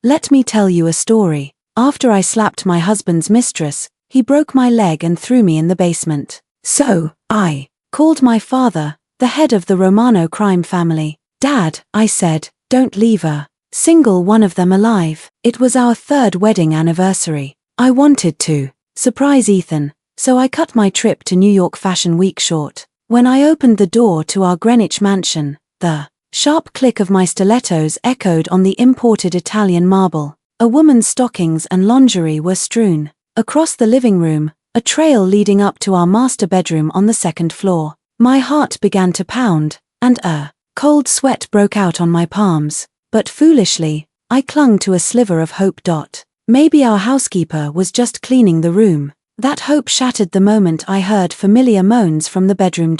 Let me tell you a story. After I slapped my husband's mistress, he broke my leg and threw me in the basement. So, I called my father, the head of the Romano crime family. Dad, I said, don't leave a single one of them alive. It was our 3rd wedding anniversary. I wanted to surprise Ethan, so I cut my trip to New York Fashion Week short. When I opened the door to our Greenwich mansion, the sharp click of my stilettos echoed on the imported Italian marble. A woman's stockings and lingerie were strewn across the living room, a trail leading up to our master bedroom on the 2nd floor. My heart began to pound, and a cold sweat broke out on my palms, but foolishly, I clung to a sliver of hope. Maybe our housekeeper was just cleaning the room. That hope shattered the moment I heard familiar moans from the bedroom.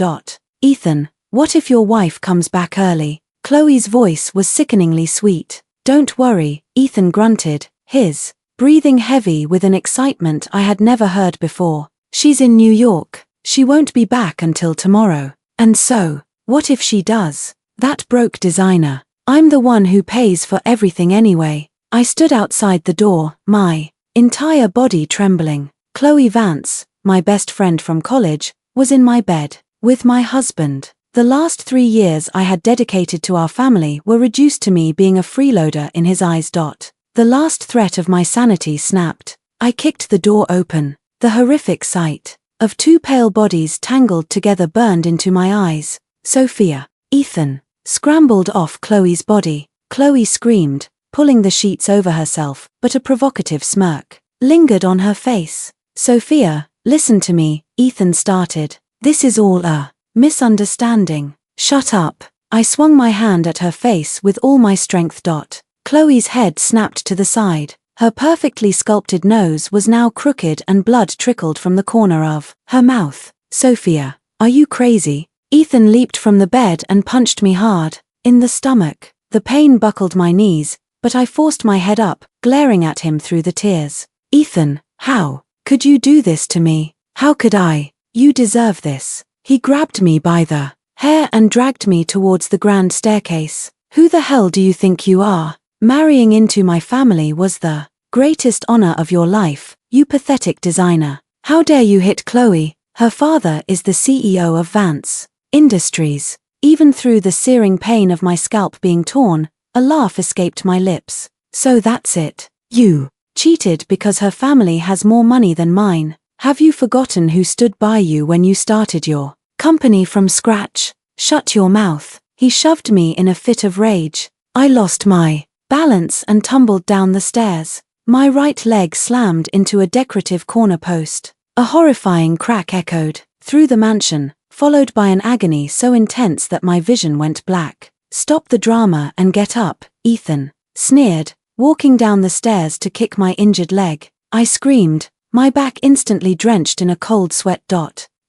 Ethan, what if your wife comes back early? Chloe's voice was sickeningly sweet. Don't worry, Ethan grunted, his breathing heavy with an excitement I had never heard before. She's in New York. She won't be back until tomorrow. And so, what if she does? That broke designer. I'm the one who pays for everything anyway. I stood outside the door, my entire body trembling. Chloe Vance, my best friend from college, was in my bed with my husband. The last 3 years I had dedicated to our family were reduced to me being a freeloader in his eyes. The last threat of my sanity snapped. I kicked the door open. The horrific sight of 2 pale bodies tangled together burned into my eyes. Sophia. Ethan scrambled off Chloe's body. Chloe screamed, pulling the sheets over herself, but a provocative smirk lingered on her face. Sophia, listen to me, Ethan started. This is all a misunderstanding. Shut up. I swung my hand at her face with all my strength. Chloe's head snapped to the side. Her perfectly sculpted nose was now crooked and blood trickled from the corner of her mouth. Sophia, are you crazy? Ethan leaped from the bed and punched me hard in the stomach. The pain buckled my knees, but I forced my head up, glaring at him through the tears. Ethan, how could you do this to me? How could I? You deserve this. He grabbed me by the hair and dragged me towards the grand staircase. Who the hell do you think you are? Marrying into my family was the greatest honor of your life, you pathetic designer. How dare you hit Chloe? Her father is the CEO of Vance Industries. Even through the searing pain of my scalp being torn, a laugh escaped my lips. So that's it. You cheated because her family has more money than mine. Have you forgotten who stood by you when you started your company from scratch? Shut your mouth. He shoved me in a fit of rage. I lost my balance and tumbled down the stairs. My right leg slammed into a decorative corner post. A horrifying crack echoed through the mansion, followed by an agony so intense that my vision went black. Stop the drama and get up, Ethan sneered, walking down the stairs to kick my injured leg. I screamed, my back instantly drenched in a cold sweat.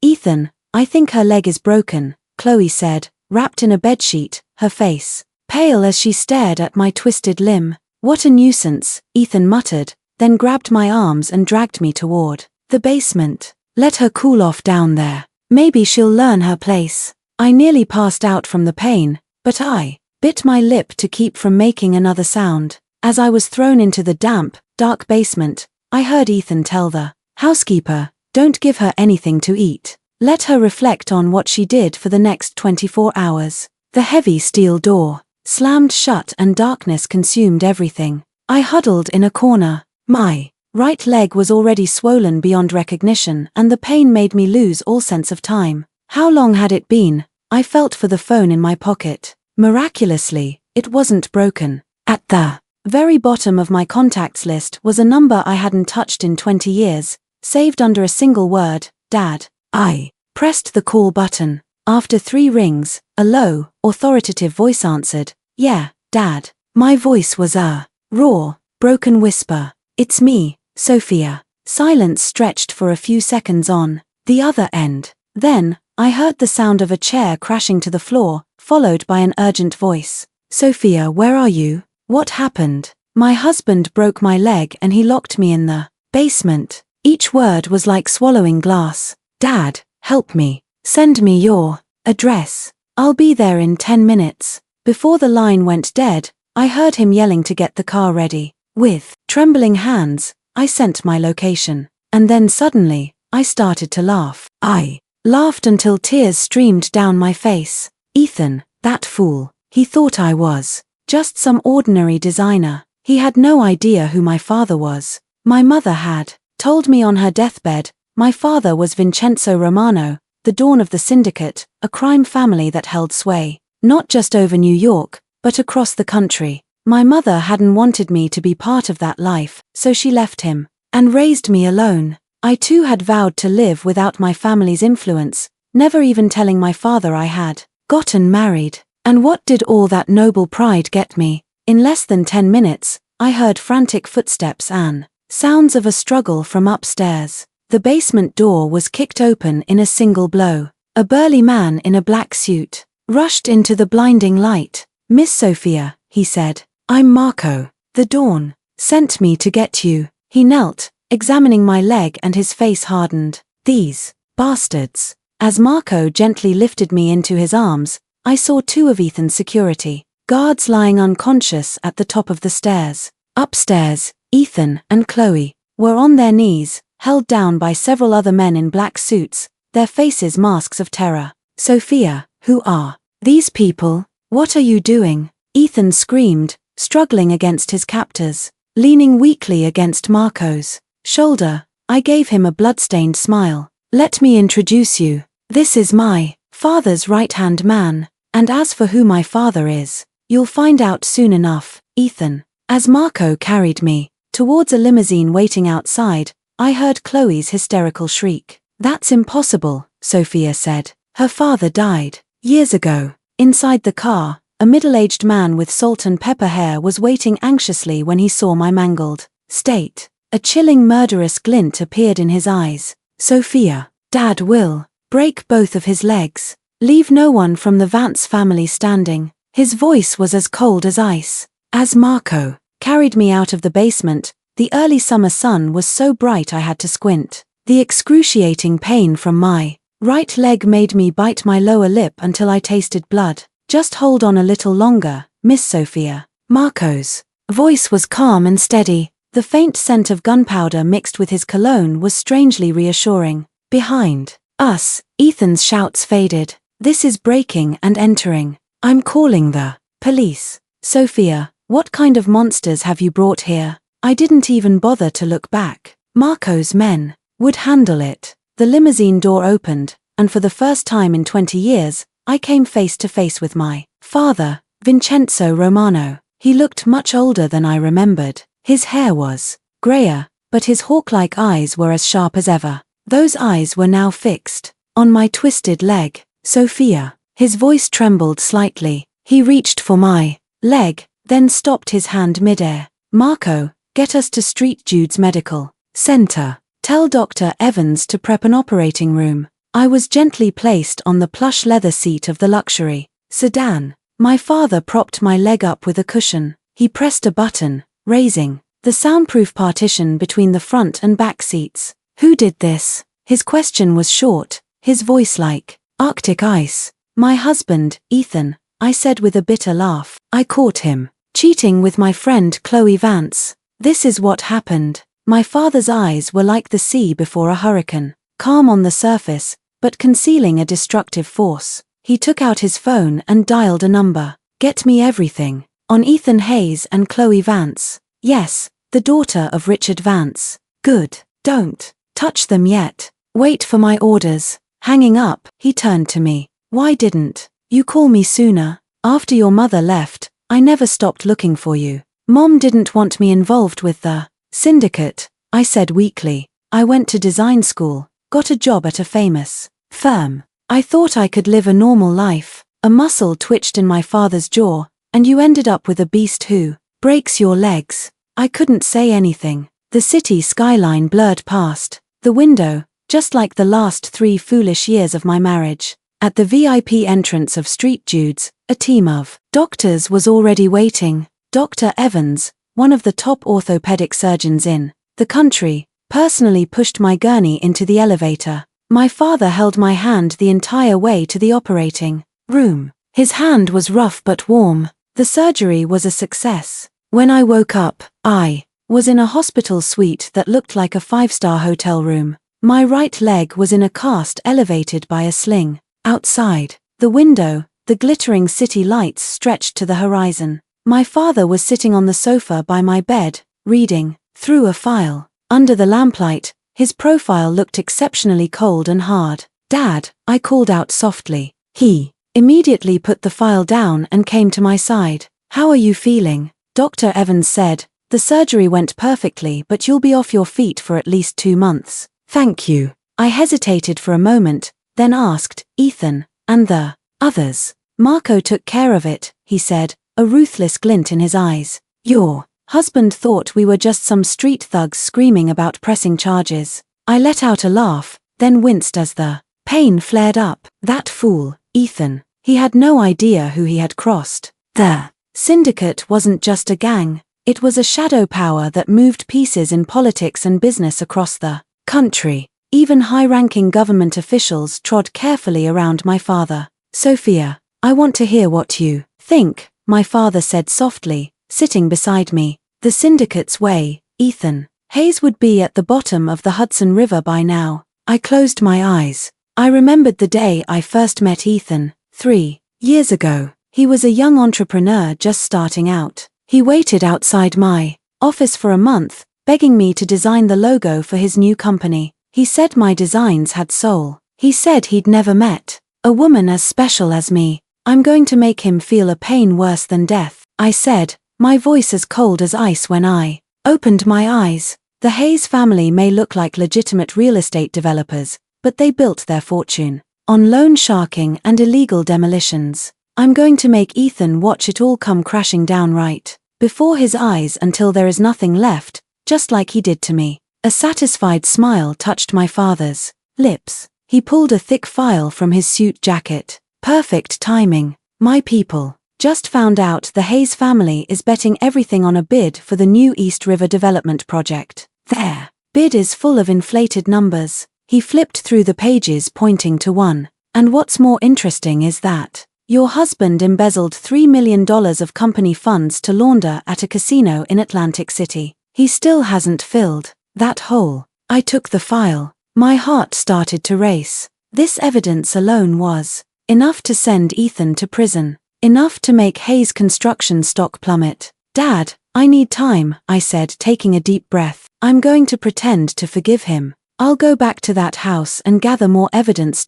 Ethan, I think her leg is broken, Chloe said, wrapped in a bedsheet, her face pale as she stared at my twisted limb. What a nuisance, Ethan muttered, then grabbed my arms and dragged me toward the basement. Let her cool off down there. Maybe she'll learn her place. I nearly passed out from the pain, but I bit my lip to keep from making another sound. As I was thrown into the damp, dark basement, I heard Ethan tell the housekeeper, don't give her anything to eat. Let her reflect on what she did for the next 24 hours. The heavy steel door slammed shut and darkness consumed everything. I huddled in a corner. My right leg was already swollen beyond recognition and the pain made me lose all sense of time. How long had it been? I felt for the phone in my pocket. Miraculously, it wasn't broken. At the very bottom of my contacts list was a number I hadn't touched in 20 years, saved under a single word, Dad. I pressed the call button. After 3 rings, a low, authoritative voice answered. Yeah, Dad. My voice was a raw, broken whisper. It's me, Sophia. Silence stretched for a few seconds on the other end. Then, I heard the sound of a chair crashing to the floor, followed by an urgent voice. Sophia, where are you? What happened? My husband broke my leg and he locked me in the basement. Each word was like swallowing glass. Dad, help me. Send me your address. I'll be there in 10 minutes. Before the line went dead, I heard him yelling to get the car ready. With trembling hands, I sent my location. And then suddenly, I started to laugh. I laughed until tears streamed down my face. Ethan, that fool, he thought I was just some ordinary designer. He had no idea who my father was. My mother had told me on her deathbed, my father was Vincenzo Romano, the dawn of the syndicate, a crime family that held sway, not just over New York, but across the country. My mother hadn't wanted me to be part of that life, so she left him and raised me alone. I too had vowed to live without my family's influence, never even telling my father I had gotten married. And what did all that noble pride get me? In less than 10 minutes, I heard frantic footsteps and sounds of a struggle from upstairs. The basement door was kicked open in a single blow. A burly man in a black suit rushed into the blinding light. "Miss Sophia," he said, "I'm Marco. The dawn sent me to get you." He knelt, examining my leg, and his face hardened. "These bastards." As Marco gently lifted me into his arms, I saw two of Ethan's security guards lying unconscious at the top of the stairs. Upstairs, Ethan and Chloe were on their knees, held down by several other men in black suits, their faces masks of terror. "Sophia, who are these people? What are you doing?" Ethan screamed, struggling against his captors. Leaning weakly against Marco's shoulder, I gave him a bloodstained smile. "Let me introduce you. This is my father's right-hand man, and as for who my father is, you'll find out soon enough." Ethan. As Marco carried me towards a limousine waiting outside, I heard Chloe's hysterical shriek. "That's impossible," Sophia said. "Her father died years ago." Inside the car, a middle-aged man with salt and pepper hair was waiting anxiously when he saw my mangled state. A chilling murderous glint appeared in his eyes. "Sophia, Dad will break both of his legs. Leave no one from the Vance family standing." His voice was as cold as ice. As Marco carried me out of the basement, the early summer sun was so bright I had to squint. The excruciating pain from my right leg made me bite my lower lip until I tasted blood. "Just hold on a little longer, Miss Sophia." Marco's voice was calm and steady. The faint scent of gunpowder mixed with his cologne was strangely reassuring. Behind us, Ethan's shouts faded. "This is breaking and entering. I'm calling the police." "Sophia, what kind of monsters have you brought here?" I didn't even bother to look back. Marco's men would handle it. The limousine door opened, and for the first time in 20 years, I came face to face with my father, Vincenzo Romano. He looked much older than I remembered. His hair was grayer, but his hawk-like eyes were as sharp as ever. Those eyes were now fixed on my twisted leg. "Sophia." His voice trembled slightly. He reached for my leg, then stopped his hand midair. "Marco, get us to St. Jude's Medical Center. Tell Dr. Evans to prep an operating room." I was gently placed on the plush leather seat of the luxury sedan. My father propped my leg up with a cushion. He pressed a button, raising the soundproof partition between the front and back seats. "Who did this?" His question was short, his voice like Arctic ice. "My husband, Ethan," I said with a bitter laugh. "I caught him cheating with my friend Chloe Vance. This is what happened." My father's eyes were like the sea before a hurricane, calm on the surface, but concealing a destructive force. He took out his phone and dialed a number. "Get me everything on Ethan Hayes and Chloe Vance." "Yes, the daughter of Richard Vance." "Good. Don't touch them yet. Wait for my orders." Hanging up, he turned to me. "Why didn't you call me sooner? After your mother left, I never stopped looking for you." "Mom didn't want me involved with the syndicate," I said weakly. "I went to design school, got a job at a famous firm. I thought I could live a normal life." A muscle twitched in my father's jaw. "And you ended up with a beast who breaks your legs." I couldn't say anything. The city skyline blurred past the window, just like the last 3 foolish years of my marriage. At the VIP entrance of St. Jude's, a team of doctors was already waiting. Dr. Evans, one of the top orthopedic surgeons in the country, personally pushed my gurney into the elevator. My father held my hand the entire way to the operating room. His hand was rough but warm. The surgery was a success. When I woke up, I was in a hospital suite that looked like a five-star hotel room. My right leg was in a cast elevated by a sling. Outside the window, the glittering city lights stretched to the horizon. My father was sitting on the sofa by my bed, reading through a file. Under the lamplight, his profile looked exceptionally cold and hard. "Dad," I called out softly. He immediately put the file down and came to my side. "How are you feeling?" Dr. Evans said. "The surgery went perfectly, but you'll be off your feet for at least 2 months. "Thank you." I hesitated for a moment, then asked, "Ethan, and the others?" "Marco took care of it," he said, a ruthless glint in his eyes. "Your husband thought we were just some street thugs screaming about pressing charges." I let out a laugh, then winced as the pain flared up. That fool, Ethan. He had no idea who he had crossed. The syndicate wasn't just a gang. It was a shadow power that moved pieces in politics and business across the country. Even high-ranking government officials trod carefully around my father. "Sophia, I want to hear what you think," my father said softly, sitting beside me. "The syndicate's way, Ethan. Hayes would be at the bottom of the Hudson River by now." I closed my eyes. I remembered the day I first met Ethan, 3 years ago. He was a young entrepreneur just starting out. He waited outside my office for a month, begging me to design the logo for his new company. He said my designs had soul. He said he'd never met a woman as special as me. "I'm going to make him feel a pain worse than death," I said, my voice as cold as ice when I opened my eyes. The Hayes family may look like legitimate real estate developers, but they built their fortune on loan sharking and illegal demolitions. I'm going to make Ethan watch it all come crashing down right before his eyes until there is nothing left, just like he did to me. A satisfied smile touched my father's lips. He pulled a thick file from his suit jacket. "Perfect timing. My people just found out the Hayes family is betting everything on a bid for the new East River development project. Their bid is full of inflated numbers." He flipped through the pages pointing to one. "And what's more interesting is that your husband embezzled $3 million of company funds to launder at a casino in Atlantic City. He still hasn't filled that hole." I took the file. My heart started to race. This evidence alone was enough to send Ethan to prison. Enough to make Hayes' construction stock plummet. "Dad, I need time," I said, taking a deep breath. "I'm going to pretend to forgive him. I'll go back to that house and gather more evidence.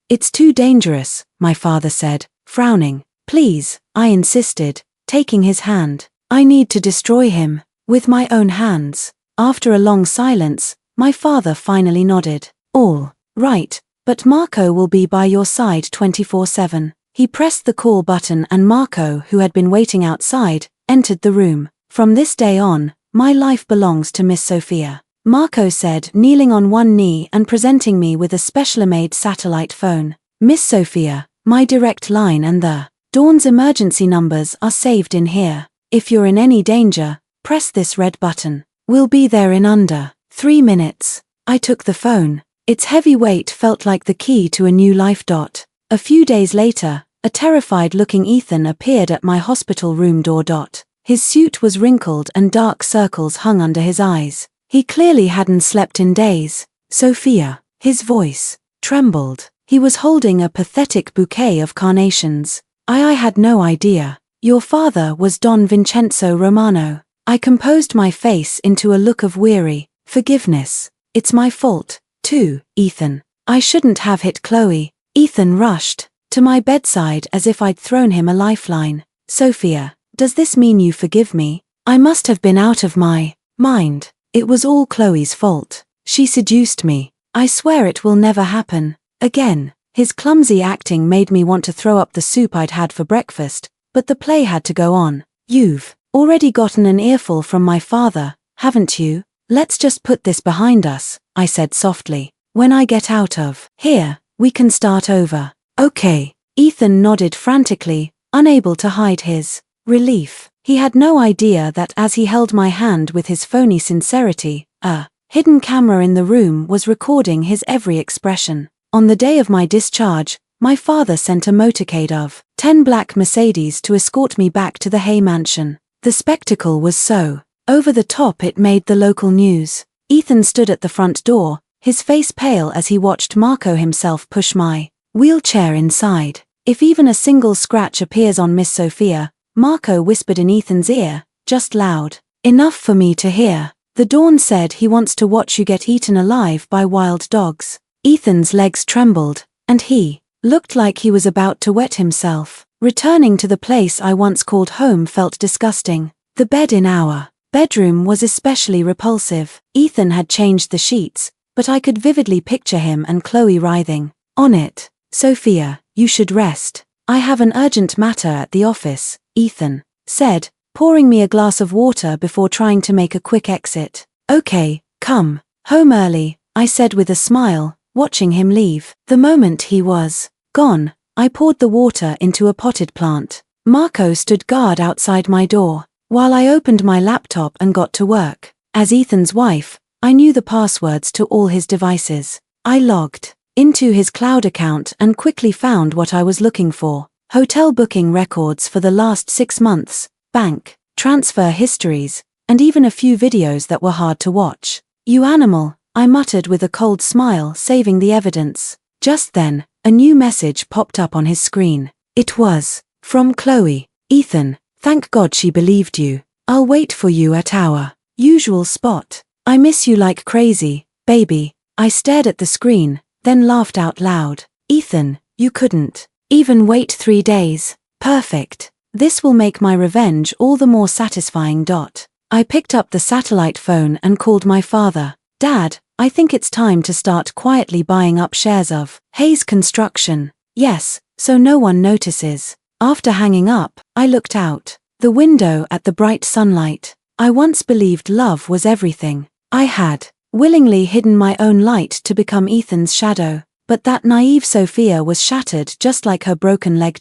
It's too dangerous," my father said, frowning. "Please," I insisted, taking his hand. "I need to destroy him with my own hands." After a long silence, my father finally nodded. "All right, but Marco will be by your side 24/7. He pressed the call button and Marco, who had been waiting outside, entered the room. "From this day on, my life belongs to Miss Sophia," Marco said, kneeling on one knee and presenting me with a specially-made satellite phone. "Miss Sophia, my direct line and the Dawn's emergency numbers are saved in here. If you're in any danger, press this red button. We'll be there in under 3 minutes." I took the phone. Its heavy weight felt like the key to a new life. A few days later, a terrified-looking Ethan appeared at my hospital room door. His suit was wrinkled and dark circles hung under his eyes. He clearly hadn't slept in days. "Sophia." His voice trembled. He was holding a pathetic bouquet of carnations. I had no idea. "Your father was Don Vincenzo Romano." I composed my face into a look of weary forgiveness. "It's my fault, too, Ethan. I shouldn't have hit Chloe." Ethan rushed to my bedside as if I'd thrown him a lifeline. "Sophia, does this mean you forgive me? I must have been out of my mind. It was all Chloe's fault. She seduced me. I swear it will never happen again." His clumsy acting made me want to throw up the soup I'd had for breakfast, but the play had to go on. "You've already gotten an earful from my father, haven't you? Let's just put this behind us," I said softly. "When I get out of here, we can start over." "Okay." Ethan nodded frantically, unable to hide his relief. He had no idea that as he held my hand with his phony sincerity, a hidden camera in the room was recording his every expression. On the day of my discharge, my father sent a motorcade of 10 black Mercedes to escort me back to the Hay mansion. The spectacle was so Over the top it made the local news. Ethan stood at the front door, his face pale as he watched Marco himself push my wheelchair inside. If even a single scratch appears on Miss Sophia, Marco whispered in Ethan's ear, just loud enough for me to hear. The Dawn said he wants to watch you get eaten alive by wild dogs. Ethan's legs trembled, and he looked like he was about to wet himself. Returning to the place I once called home felt disgusting. The bed in our bedroom was especially repulsive. Ethan had changed the sheets, but I could vividly picture him and Chloe writhing on it. Sophia, you should rest. I have an urgent matter at the office, Ethan said, pouring me a glass of water before trying to make a quick exit. Okay, come home early, I said with a smile, watching him leave. The moment he was gone, I poured the water into a potted plant. Marco stood guard outside my door, while I opened my laptop and got to work. As Ethan's wife, I knew the passwords to all his devices. I logged into his cloud account and quickly found what I was looking for. Hotel booking records for the last 6 months, bank transfer histories, and even a few videos that were hard to watch. You animal, I muttered with a cold smile, saving the evidence. Just then, a new message popped up on his screen. It was from Chloe. Ethan, thank God she believed you. I'll wait for you at our usual spot. I miss you like crazy, baby. I stared at the screen, then laughed out loud. Ethan, you couldn't even wait 3 days. Perfect. This will make my revenge all the more satisfying. I picked up the satellite phone and called my father. Dad, I think it's time to start quietly buying up shares of Hayes Construction. Yes, so no one notices. After hanging up, I looked out the window at the bright sunlight. I once believed love was everything. I had willingly hidden my own light to become Ethan's shadow, but that naive Sophia was shattered just like her broken leg.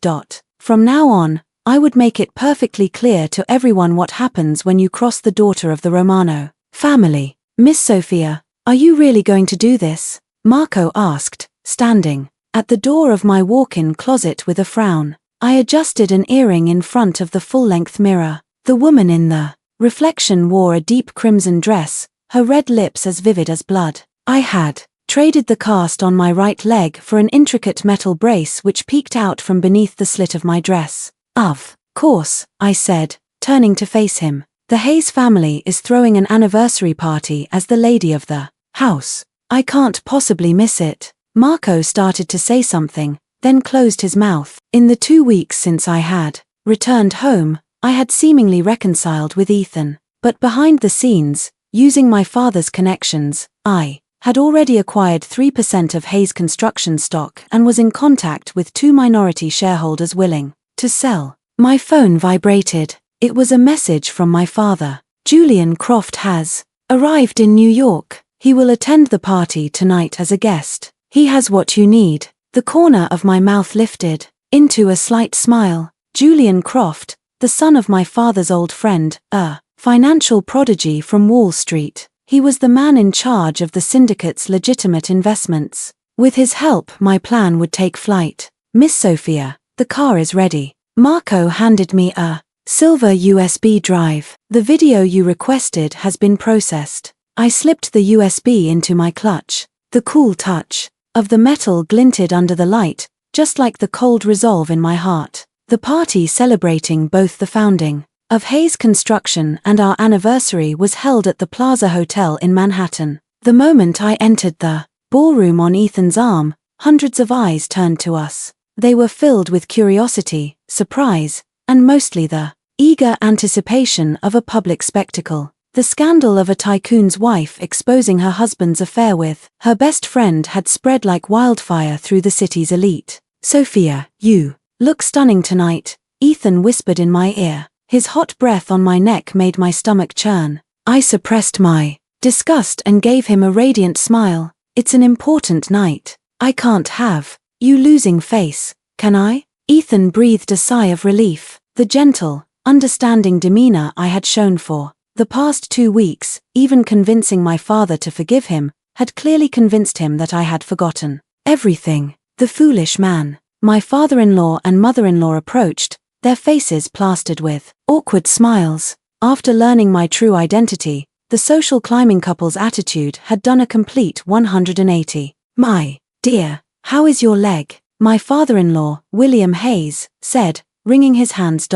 From now on, I would make it perfectly clear to everyone what happens when you cross the daughter of the Romano family. Miss Sophia, are you really going to do this? Marco asked, standing at the door of my walk-in closet with a frown. I adjusted an earring in front of the full-length mirror. The woman in the reflection wore a deep crimson dress, her red lips as vivid as blood. I had traded the cast on my right leg for an intricate metal brace which peeked out from beneath the slit of my dress. Of course, I said, turning to face him. The Hayes family is throwing an anniversary party as the lady of the house. I can't possibly miss it. Marco started to say something, then closed his mouth. In the 2 weeks since I had returned home, I had seemingly reconciled with Ethan. But behind the scenes, using my father's connections, I had already acquired 3% of Hayes Construction stock and was in contact with 2 minority shareholders willing to sell. My phone vibrated. It was a message from my father. Julian Croft has arrived in New York. He will attend the party tonight as a guest. He has what you need. The corner of my mouth lifted into a slight smile. Julian Croft, the son of my father's old friend, a financial prodigy from Wall Street. He was the man in charge of the syndicate's legitimate investments. With his help, my plan would take flight. Miss Sophia, the car is ready. Marco handed me a silver USB drive. The video you requested has been processed. I slipped the USB into my clutch. The cool touch of the metal glinted under the light, just like the cold resolve in my heart. The party celebrating both the founding of Hayes Construction and our anniversary was held at the Plaza Hotel in Manhattan. The moment I entered the ballroom on Ethan's arm, hundreds of eyes turned to us. They were filled with curiosity, surprise, and mostly the eager anticipation of a public spectacle. The scandal of a tycoon's wife exposing her husband's affair with her best friend had spread like wildfire through the city's elite. Sophia, you look stunning tonight, Ethan whispered in my ear. His hot breath on my neck made my stomach churn. I suppressed my disgust and gave him a radiant smile. It's an important night. I can't have you losing face, can I? Ethan breathed a sigh of relief. The gentle, understanding demeanor I had shown for the past 2 weeks, even convincing my father to forgive him, had clearly convinced him that I had forgotten everything. The foolish man. My father-in-law and mother-in-law approached, their faces plastered with awkward smiles. After learning my true identity, the social climbing couple's attitude had done a complete 180. "My dear, how is your leg?" my father-in-law, William Hayes, said, wringing his hands.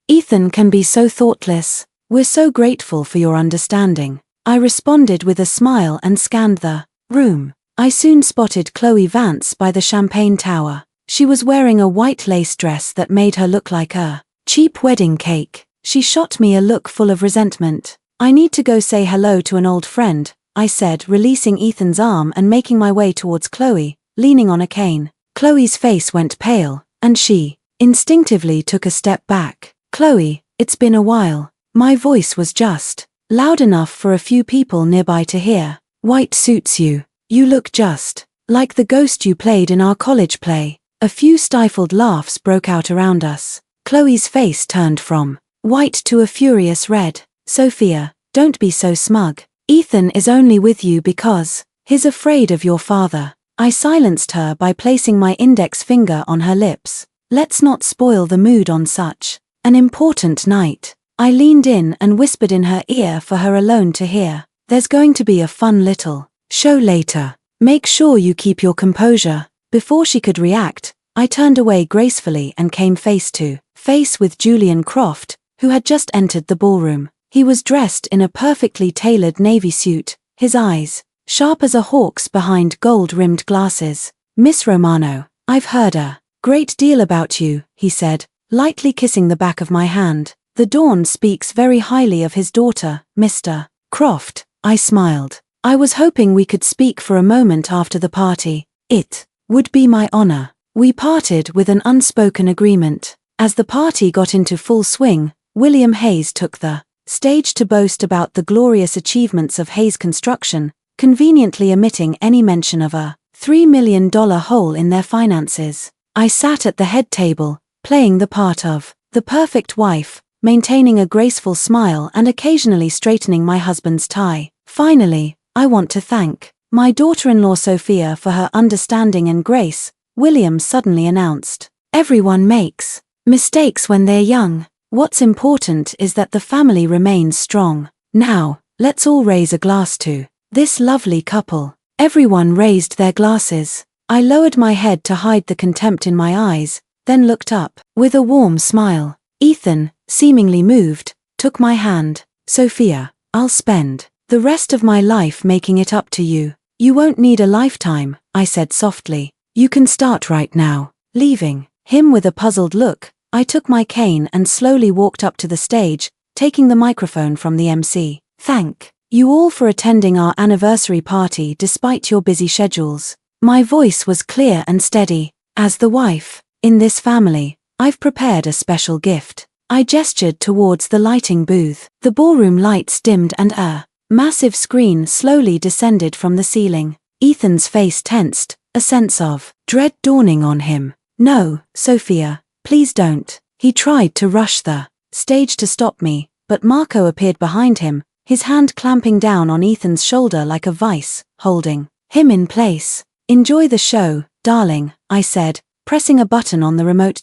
"Ethan can be so thoughtless. We're so grateful for your understanding." I responded with a smile and scanned the room. I soon spotted Chloe Vance by the champagne tower. She was wearing a white lace dress that made her look like a cheap wedding cake. She shot me a look full of resentment. "I need to go say hello to an old friend," I said, releasing Ethan's arm and making my way towards Chloe, leaning on a cane. Chloe's face went pale, and she instinctively took a step back. "Chloe, it's been a while." My voice was just loud enough for a few people nearby to hear. "White suits you. You look just like the ghost you played in our college play." A few stifled laughs broke out around us. Chloe's face turned from white to a furious red. "Sophia, don't be so smug. Ethan is only with you because he's afraid of your father." I silenced her by placing my index finger on her lips. "Let's not spoil the mood on such an important night." I leaned in and whispered in her ear for her alone to hear. "There's going to be a fun little show later. Make sure you keep your composure." Before she could react, I turned away gracefully and came face to face with Julian Croft, who had just entered the ballroom. He was dressed in a perfectly tailored navy suit, his eyes sharp as a hawk's behind gold-rimmed glasses. "Miss Romano, I've heard a great deal about you," he said, lightly kissing the back of my hand. "The Dawn speaks very highly of his daughter, Mr. Croft." I smiled. "I was hoping we could speak for a moment after the party. It would be my honor." We parted with an unspoken agreement. As the party got into full swing, William Hayes took the stage to boast about the glorious achievements of Hayes Construction, conveniently omitting any mention of a $3 million hole in their finances. I sat at the head table, playing the part of the perfect wife, maintaining a graceful smile and occasionally straightening my husband's tie. "Finally, I want to thank my daughter-in-law Sophia for her understanding and grace," William suddenly announced. "Everyone makes mistakes when they're young. What's important is that the family remains strong. Now, let's all raise a glass to this lovely couple." Everyone raised their glasses. I lowered my head to hide the contempt in my eyes, then looked up with a warm smile. Ethan, seemingly moved, took my hand. "Sophia, I'll spend the rest of my life making it up to you." "You won't need a lifetime," I said softly. "You can start right now." Leaving him with a puzzled look, I took my cane and slowly walked up to the stage, taking the microphone from the MC. "Thank you all for attending our anniversary party despite your busy schedules." My voice was clear and steady. "As the wife in this family, I've prepared a special gift." I gestured towards the lighting booth. The ballroom lights dimmed and a massive screen slowly descended from the ceiling. Ethan's face tensed, a sense of dread dawning on him. "No, Sophia, please don't." He tried to rush the stage to stop me, but Marco appeared behind him, his hand clamping down on Ethan's shoulder like a vice, holding him in place. "Enjoy the show, darling," I said, pressing a button on the remote.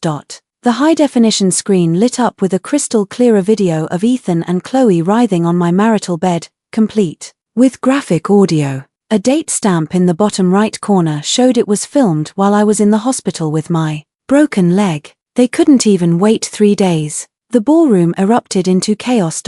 The high-definition screen lit up with a crystal-clear video of Ethan and Chloe writhing on my marital bed, complete with graphic audio. A date stamp in the bottom right corner showed it was filmed while I was in the hospital with my broken leg. They couldn't even wait 3 days. The ballroom erupted into chaos.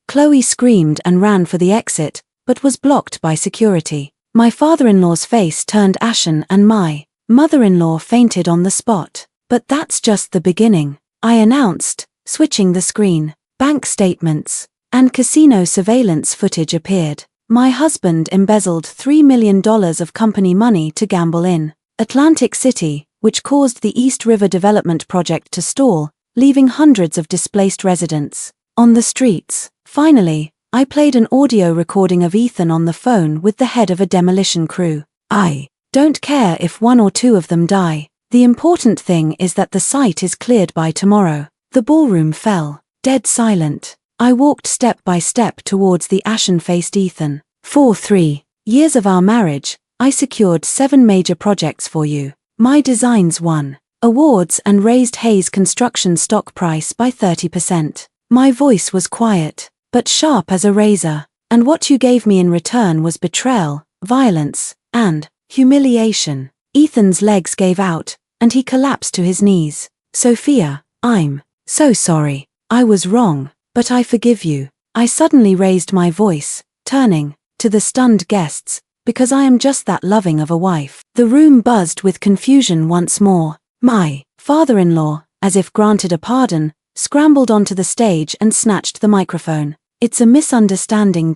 Chloe screamed and ran for the exit, but was blocked by security. My father-in-law's face turned ashen and my mother-in-law fainted on the spot. "But that's just the beginning," I announced, switching the screen. Bank statements and casino surveillance footage appeared. My husband embezzled $3 million of company money to gamble in Atlantic City, which caused the East River Development Project to stall, leaving hundreds of displaced residents on the streets. Finally, I played an audio recording of Ethan on the phone with the head of a demolition crew. "I don't care if 1 or 2 of them die. The important thing is that the site is cleared by tomorrow." The ballroom fell dead silent. I walked step by step towards the ashen-faced Ethan. "For 3 years of our marriage, I secured 7 major projects for you. My designs won awards and raised Hayes Construction stock price by 30%. My voice was quiet, but sharp as a razor. And what you gave me in return was betrayal, violence, and humiliation. Ethan's legs gave out, and he collapsed to his knees. Sophia, I'm so sorry. I was wrong, but I forgive you. I suddenly raised my voice, turning to the stunned guests, because I am just that loving of a wife. The room buzzed with confusion once more. My father-in-law, as if granted a pardon, scrambled onto the stage and snatched the microphone. It's a misunderstanding.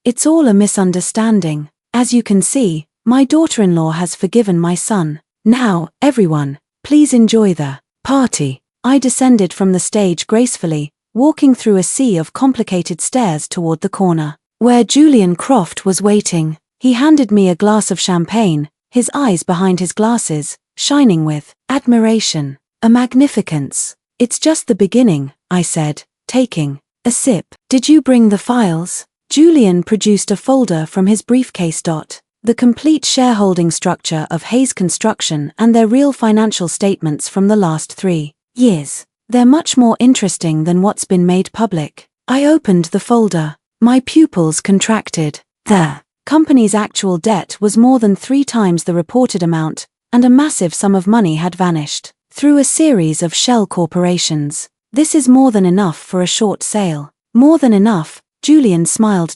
It's all a misunderstanding. As you can see, my daughter-in-law has forgiven my son. Now, everyone, please enjoy the party. I descended from the stage gracefully, walking through a sea of complicated stairs toward the corner, where Julian Croft was waiting. He handed me a glass of champagne, his eyes behind his glasses, shining with admiration, a magnificence. It's just the beginning, I said, taking a sip. Did you bring the files? Julian produced a folder from his briefcase. The complete shareholding structure of Hayes Construction and their real financial statements from the last 3 years. They're much more interesting than what's been made public. I opened the folder. My pupils contracted. The company's actual debt was more than 3 times the reported amount, and a massive sum of money had vanished through a series of shell corporations. This is more than enough for a short sale. More than enough, Julian smiled.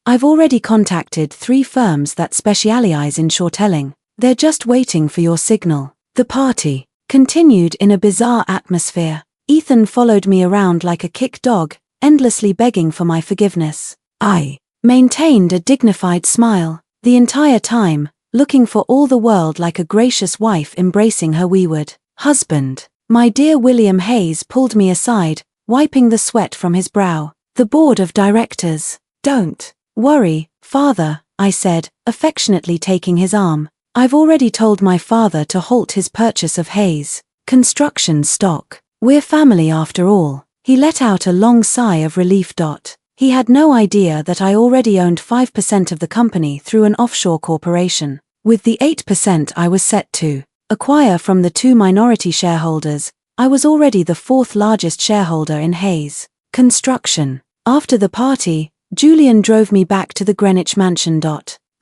I've already contacted 3 firms that specialize in shortelling. They're just waiting for your signal. The party continued in a bizarre atmosphere. Ethan followed me around like a kick dog, endlessly begging for my forgiveness. I maintained a dignified smile the entire time, looking for all the world like a gracious wife embracing her wayward husband. My dear William Hayes pulled me aside, wiping the sweat from his brow. The board of directors. Don't worry, father, I said, affectionately taking his arm. I've already told my father to halt his purchase of Hayes Construction stock. We're family after all. He let out a long sigh of relief. He had no idea that I already owned 5% of the company through an offshore corporation. With the 8% I was set to acquire from the 2 minority shareholders, I was already the 4th largest shareholder in Hayes Construction. After the party, Julian drove me back to the Greenwich mansion.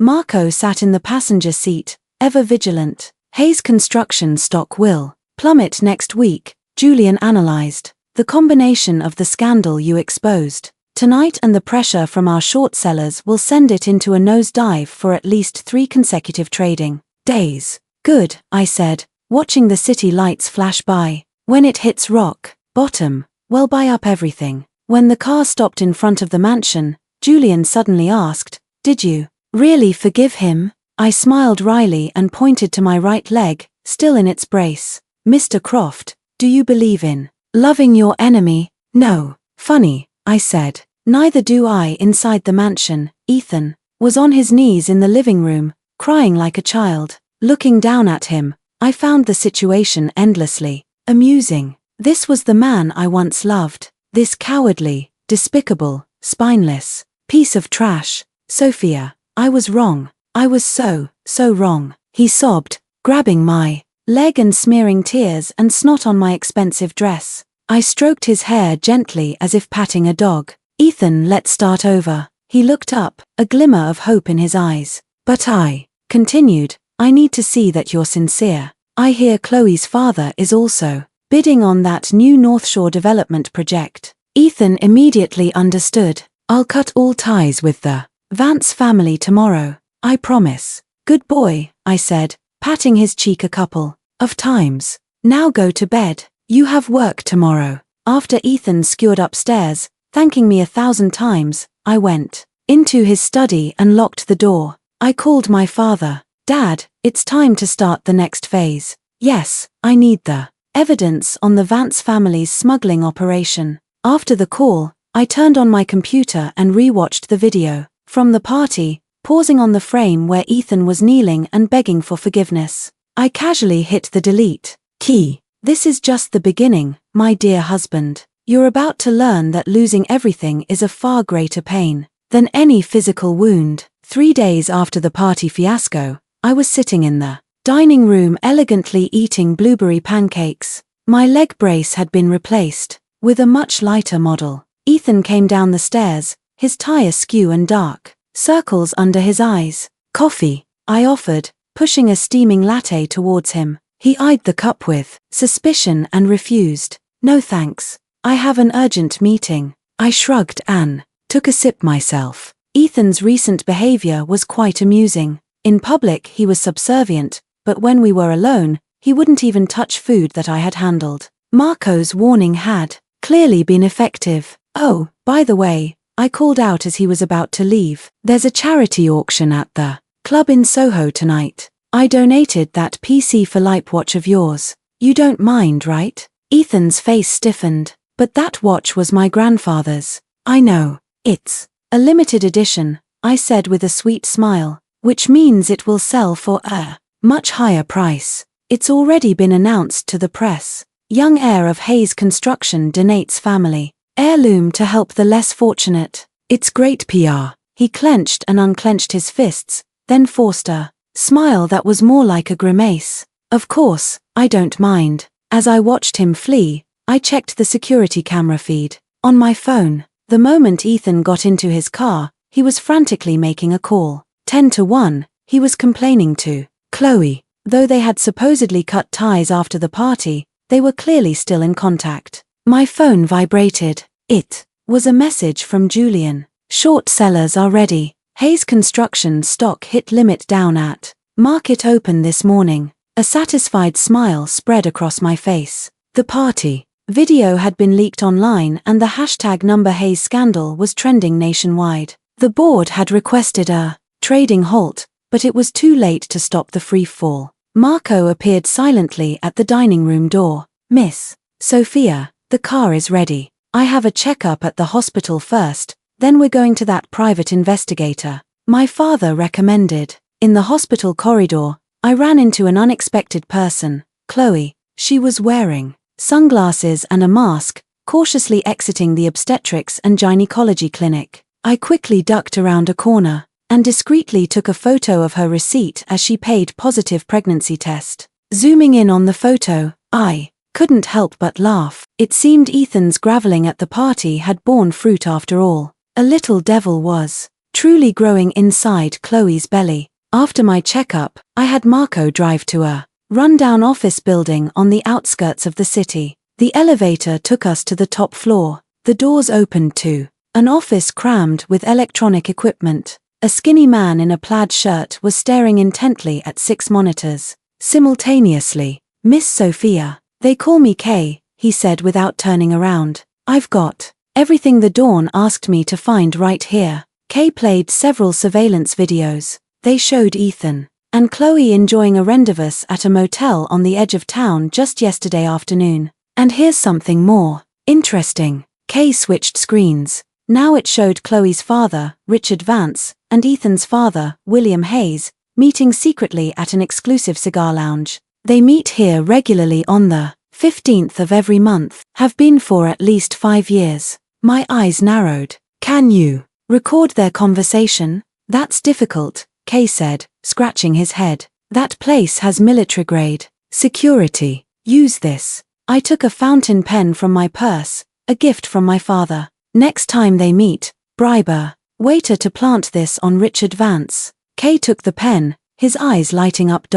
Marco sat in the passenger seat, ever vigilant. Hayes Construction stock will plummet next week, Julian analyzed. The combination of the scandal you exposed tonight and the pressure from our short sellers will send it into a nosedive for at least 3 consecutive trading days. Good, I said, watching the city lights flash by. When it hits rock bottom, we'll buy up everything. When the car stopped in front of the mansion, Julian suddenly asked, "Did you really forgive him?" I smiled wryly and pointed to my right leg, still in its brace. "Mr. Croft, do you believe in loving your enemy?" "No." "Funny," I said. "Neither do I." Inside the mansion, Ethan was on his knees in the living room, crying like a child. Looking down at him, I found the situation endlessly amusing. This was the man I once loved. This cowardly, despicable, spineless piece of trash. "Sophia, I was wrong. I was so wrong," he sobbed, grabbing my leg and smearing tears and snot on my expensive dress. I stroked his hair gently as if patting a dog. "Ethan, let's start over." He looked up, a glimmer of hope in his eyes. "But I continued, I need to see that you're sincere. I hear Chloe's father is also bidding on that new North Shore development project." Ethan immediately understood. "I'll cut all ties with the Vance family tomorrow. I promise." "Good boy," I said, patting his cheek a couple of times. "Now go to bed. You have work tomorrow." After Ethan skewered upstairs, thanking me 1,000 times, I went into his study and locked the door. I called my father. "Dad, it's time to start the next phase." "Yes, I need the evidence on the Vance family's smuggling operation." After the call, I turned on my computer and re-watched the video from the party, pausing on the frame where Ethan was kneeling and begging for forgiveness. I casually hit the delete key. "This is just the beginning, my dear husband. You're about to learn that losing everything is a far greater pain than any physical wound." 3 days after the party fiasco, I was sitting in the dining room elegantly eating blueberry pancakes. My leg brace had been replaced. with a much lighter model. Ethan came down the stairs, his tie askew and dark, circles under his eyes. Coffee, I offered, pushing a steaming latte towards him. He eyed the cup with suspicion and refused. No thanks. I have an urgent meeting. I shrugged and took a sip myself. Ethan's recent behavior was quite amusing. In public he was subservient, but when we were alone, he wouldn't even touch food that I had handled. Marco's warning had clearly been effective. Oh, by the way, I called out as he was about to leave. There's a charity auction at the club in Soho tonight. I donated that PC for Lipe watch of yours. You don't mind, right? Ethan's face stiffened. But that watch was my grandfather's. I know. It's a limited edition, I said with a sweet smile, which means it will sell for a much higher price. It's already been announced to the press. Young heir of Hayes Construction donates family heirloom to help the less fortunate. It's great PR. He clenched and unclenched his fists, then forced a smile that was more like a grimace. Of course, I don't mind. As I watched him flee, I checked the security camera feed on my phone. The moment Ethan got into his car, he was frantically making a call. 10-1, he was complaining to Chloe. Though they had supposedly cut ties after the party, they were clearly still in contact. My phone vibrated. It was a message from Julian. Short sellers are ready. Hayes Construction stock hit limit down at market open this morning. A satisfied smile spread across my face. The party video had been leaked online and the hashtag #Hayes scandal was trending nationwide. The board had requested a trading halt, but it was too late to stop the free fall. Marco appeared silently at the dining room door. Miss Sophia, the car is ready. I have a checkup at the hospital first, then we're going to that private investigator my father recommended. In the hospital corridor, I ran into an unexpected person, Chloe. She was wearing sunglasses and a mask, cautiously exiting the obstetrics and gynecology clinic. I quickly ducked around a corner and discreetly took a photo of her receipt as she paid positive pregnancy test. Zooming in on the photo, I couldn't help but laugh. It seemed Ethan's graveling at the party had borne fruit after all. A little devil was truly growing inside Chloe's belly. After my checkup, I had Marco drive to a rundown office building on the outskirts of the city. The elevator took us to the top floor. The doors opened to an office crammed with electronic equipment. A skinny man in a plaid shirt was staring intently at 6 monitors simultaneously. Miss Sophia, they call me Kay, he said without turning around. I've got everything the Dawn asked me to find right here. Kay played several surveillance videos. They showed Ethan and Chloe enjoying a rendezvous at a motel on the edge of town just yesterday afternoon. And here's something more interesting. Kay switched screens. Now it showed Chloe's father, Richard Vance, and Ethan's father, William Hayes, meeting secretly at an exclusive cigar lounge. They meet here regularly on the 15th of every month, have been for at least 5 years. My eyes narrowed. Can you record their conversation? That's difficult, Kay said, scratching his head. That place has military-grade security. Use this. I took a fountain pen from my purse, a gift from my father. Next time they meet, bribe a waiter to plant this on Richard Vance. Kay took the pen, his eyes lighting up.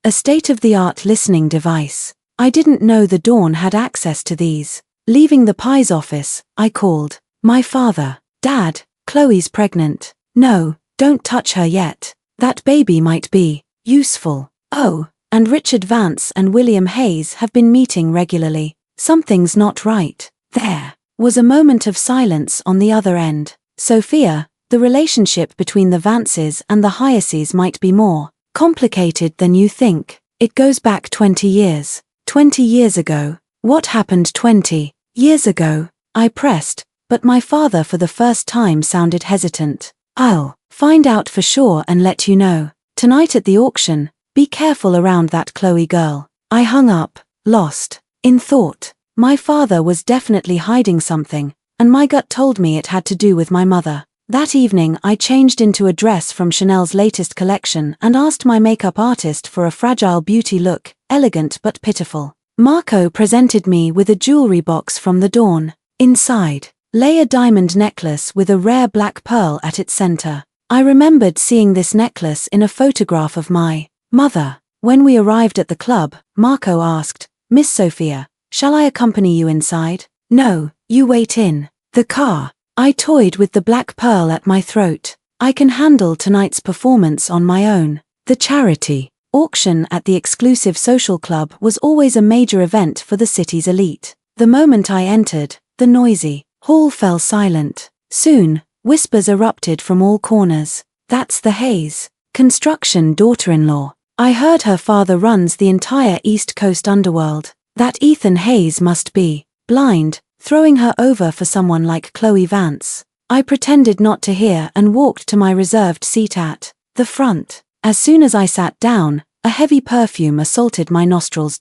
A state-of-the-art listening device. I didn't know the Dawn had access to these. Leaving the Pie's office, I called my father. Dad, Chloe's pregnant. No, don't touch her yet. That baby might be useful. Oh, and Richard Vance and William Hayes have been meeting regularly. Something's not right. There was a moment of silence on the other end. Sophia, the relationship between the Vances and the Hyaces might be more complicated than you think. It goes back 20 years. 20 years ago. What happened 20 years ago? I pressed, but my father for the first time sounded hesitant. I'll find out for sure and let you know. Tonight at the auction, be careful around that Chloe girl. I hung up, lost in thought. My father was definitely hiding something, and my gut told me it had to do with my mother. That evening I changed into a dress from Chanel's latest collection and asked my makeup artist for a fragile beauty look, elegant but pitiful. Marco presented me with a jewelry box from the Dawn. Inside lay a diamond necklace with a rare black pearl at its center. I remembered seeing this necklace in a photograph of my mother. When we arrived at the club, Marco asked, "Miss Sophia, shall I accompany you inside?" "No, you wait in the car." I toyed with the black pearl at my throat. "I can handle tonight's performance on my own." The charity auction at the exclusive social club was always a major event for the city's elite. The moment I entered, the noisy hall fell silent. Soon, whispers erupted from all corners. "That's the Hayes construction daughter-in-law. I heard her father runs the entire East Coast underworld. That Ethan Hayes must be blind, throwing her over for someone like Chloe Vance." I pretended not to hear and walked to my reserved seat at the front. As soon as I sat down, a heavy perfume assaulted my nostrils.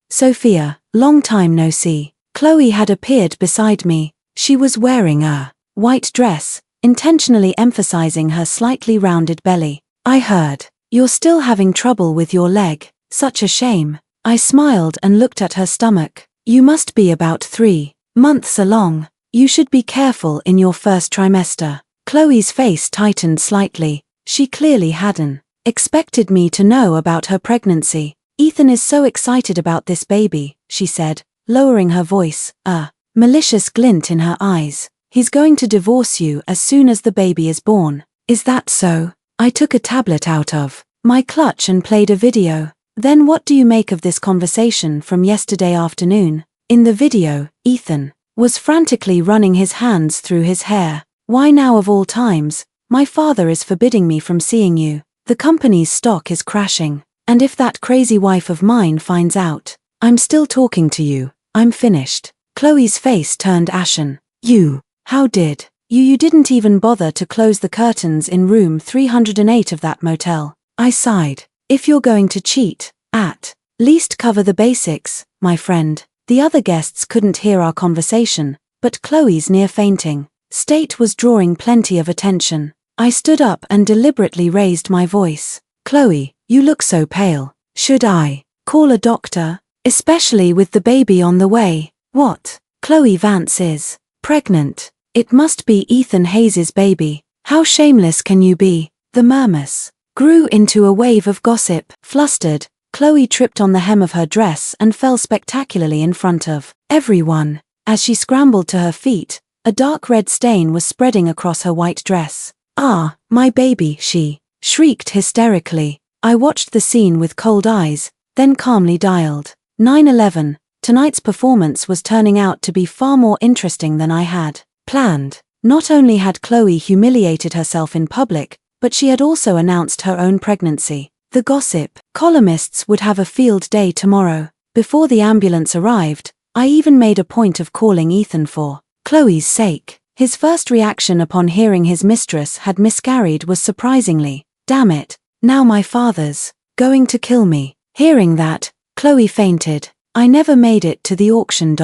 "Sophia, long time no see." Chloe had appeared beside me. She was wearing a white dress, intentionally emphasizing her slightly rounded belly. "I heard you're still having trouble with your leg. Such a shame." I smiled and looked at her stomach. "You must be about 3 months along. You should be careful in your first trimester." Chloe's face tightened slightly. She clearly hadn't expected me to know about her pregnancy. "Ethan is so excited about this baby," she said, lowering her voice, a malicious glint in her eyes. "He's going to divorce you as soon as the baby is born." "Is that so?" I took a tablet out of my clutch and played a video. "Then what do you make of this conversation from yesterday afternoon?" In the video, Ethan was frantically running his hands through his hair. "Why now of all times? My father is forbidding me from seeing you. The company's stock is crashing. And if that crazy wife of mine finds out, I'm still talking to you. I'm finished." Chloe's face turned ashen. "You, how did you didn't even bother to close the curtains in room 308 of that motel." I sighed. "If you're going to cheat, at least cover the basics, my friend." The other guests couldn't hear our conversation, but Chloe's near fainting state was drawing plenty of attention. I stood up and deliberately raised my voice. "Chloe, you look so pale. Should I call a doctor? Especially with the baby on the way." "What? Chloe Vance is pregnant. It must be Ethan Hayes' baby. How shameless can you be?" The murmurs grew into a wave of gossip. Flustered, Chloe tripped on the hem of her dress and fell spectacularly in front of everyone. As she scrambled to her feet, a dark red stain was spreading across her white dress. "Ah, my baby," she shrieked hysterically. I watched the scene with cold eyes, then calmly dialed 911. Tonight's performance was turning out to be far more interesting than I had planned. Not only had Chloe humiliated herself in public, but she had also announced her own pregnancy. The gossip columnists would have a field day tomorrow. Before the ambulance arrived, I even made a point of calling Ethan for Chloe's sake. His first reaction upon hearing his mistress had miscarried was surprisingly, "Damn it, now my father's going to kill me." Hearing that, Chloe fainted. I never made it to the auction.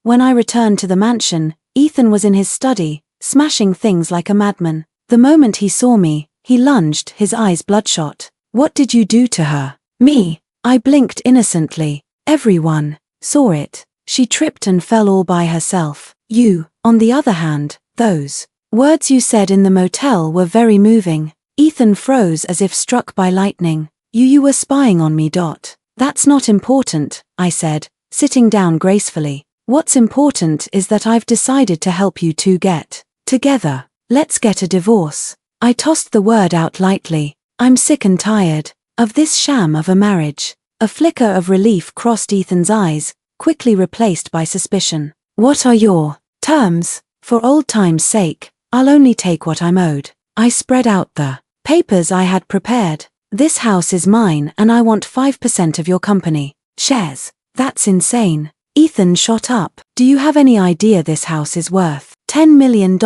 When I returned to the mansion, Ethan was in his study, smashing things like a madman. The moment he saw me, he lunged, his eyes bloodshot. "What did you do to her?" "Me?" I blinked innocently. "Everyone saw it. She tripped and fell all by herself. You, on the other hand, those words you said in the motel were very moving." Ethan froze as if struck by lightning. You were spying on me. "That's not important," I said, sitting down gracefully. "What's important is that I've decided to help you two get together. Let's get a divorce." I tossed the word out lightly. "I'm sick and tired of this sham of a marriage." A flicker of relief crossed Ethan's eyes, quickly replaced by suspicion. "What are your terms? For old time's sake, I'll only take what I'm owed." I spread out the papers I had prepared. "This house is mine and I want 5% of your company shares." "That's insane." Ethan shot up. "Do you have any idea this house is worth $10 million?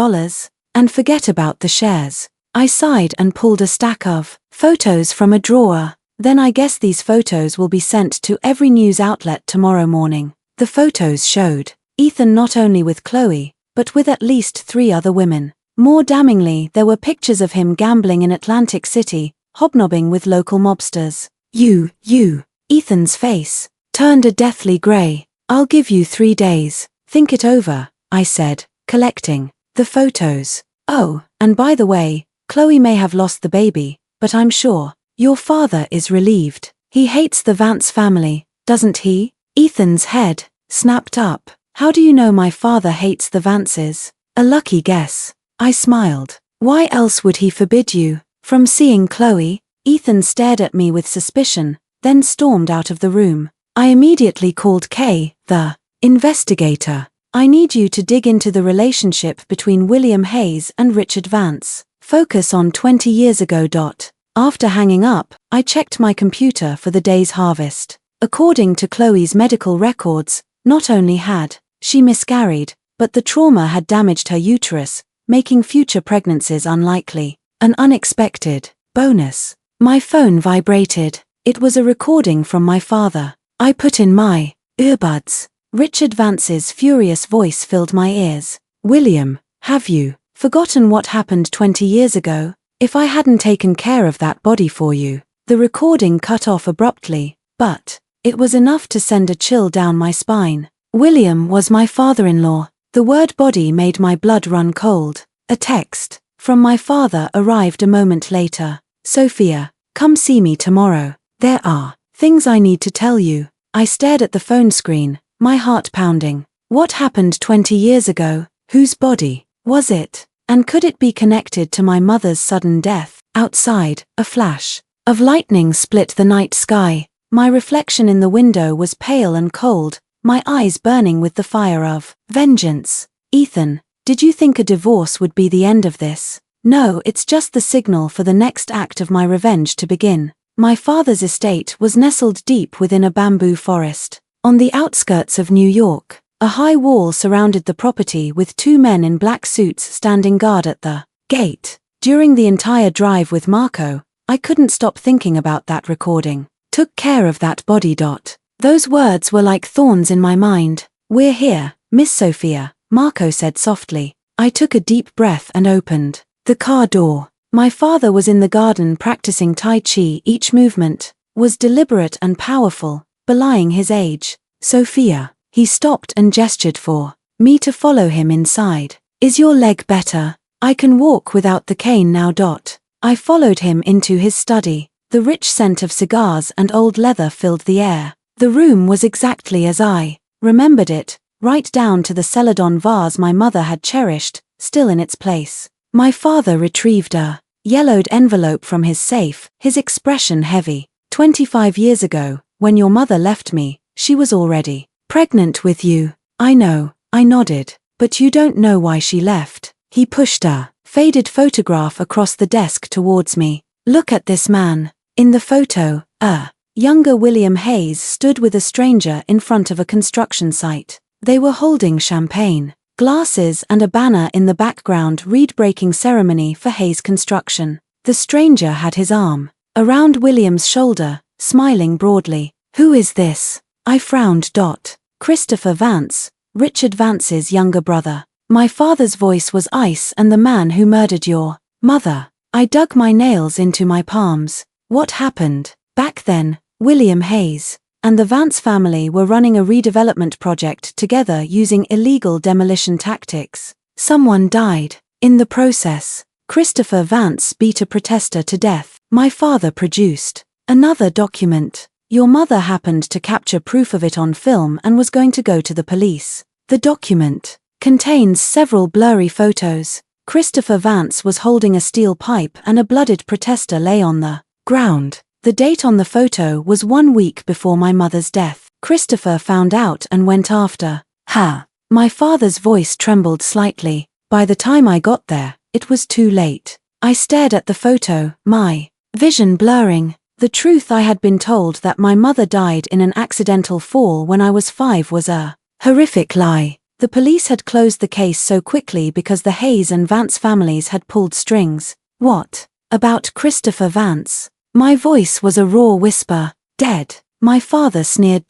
And forget about the shares." I sighed and pulled a stack of photos from a drawer. "Then I guess these photos will be sent to every news outlet tomorrow morning." The photos showed Ethan not only with Chloe, but with at least 3 other women. More damningly, there were pictures of him gambling in Atlantic City, hobnobbing with local mobsters. You, Ethan's face turned a deathly grey. "I'll give you 3 days. Think it over," I said, collecting the photos. "Oh, and by the way, Chloe may have lost the baby, but I'm sure your father is relieved. He hates the Vance family, doesn't he?" Ethan's head snapped up. "How do you know my father hates the Vances?" "A lucky guess." I smiled. "Why else would he forbid you from seeing Chloe?" Ethan stared at me with suspicion, then stormed out of the room. I immediately called Kay, the investigator. "I need you to dig into the relationship between William Hayes and Richard Vance. Focus on 20 years ago. After hanging up, I checked my computer for the day's harvest. According to Chloe's medical records, not only had she miscarried, but the trauma had damaged her uterus, making future pregnancies unlikely. An unexpected bonus. My phone vibrated. It was a recording from my father. I put in my earbuds. Richard Vance's furious voice filled my ears. "William, have you forgotten what happened 20 years ago? If I hadn't taken care of that body for you." The recording cut off abruptly, but it was enough to send a chill down my spine. William was my father-in-law. The word body made my blood run cold. A text from my father arrived a moment later. "Sophia, come see me tomorrow. There are things I need to tell you." I stared at the phone screen, my heart pounding. What happened 20 years ago? Whose body was it? And could it be connected to my mother's sudden death? Outside, a flash of lightning split the night sky. My reflection in the window was pale and cold, my eyes burning with the fire of vengeance. "Ethan, did you think a divorce would be the end of this?" "No, it's just the signal for the next act of my revenge to begin." My father's estate was nestled deep within a bamboo forest. On the outskirts of New York, a high wall surrounded the property with 2 men in black suits standing guard at the gate. During the entire drive with Marco, I couldn't stop thinking about that recording. "Took care of that body." Those words were like thorns in my mind. "We're here, Miss Sophia," Marco said softly. I took a deep breath and opened the car door. My father was in the garden practicing Tai Chi. Each movement was deliberate and powerful, belying his age. "Sophia." He stopped and gestured for me to follow him inside. "Is your leg better? I can walk without the cane now." I followed him into his study. The rich scent of cigars and old leather filled the air. The room was exactly as I remembered it, right down to the celadon vase my mother had cherished, still in its place. My father retrieved a yellowed envelope from his safe, his expression heavy. 25 years ago, when your mother left me, she was already pregnant with you." "I know," I nodded. "But you don't know why she left." He pushed a faded photograph across the desk towards me. "Look at this man." In the photo, a younger William Hayes stood with a stranger in front of a construction site. They were holding champagne glasses and a banner in the background read "Breaking Ceremony for Hayes Construction." The stranger had his arm around William's shoulder, smiling broadly. "Who is this?" I frowned. "Christopher Vance, Richard Vance's younger brother." My father's voice was ice. "And the man who murdered your mother." I dug my nails into my palms. What happened? Back then, William Hayes and the Vance family were running a redevelopment project together using illegal demolition tactics. Someone died in the process. Christopher Vance beat a protester to death. My father produced another document. Your mother happened to capture proof of it on film and was going to go to the police. The document contains several blurry photos. Christopher Vance was holding a steel pipe and a blooded protester lay on the ground. The date on the photo was 1 week before my mother's death. Christopher found out and went after her. My father's voice trembled slightly. By the time I got there, it was too late. I stared at the photo, my vision blurring. The truth I had been told that my mother died in an accidental fall when I was 5 was a horrific lie. The police had closed the case so quickly because the Hayes and Vance families had pulled strings. What about Christopher Vance? My voice was a raw whisper. "Dead." My father sneered.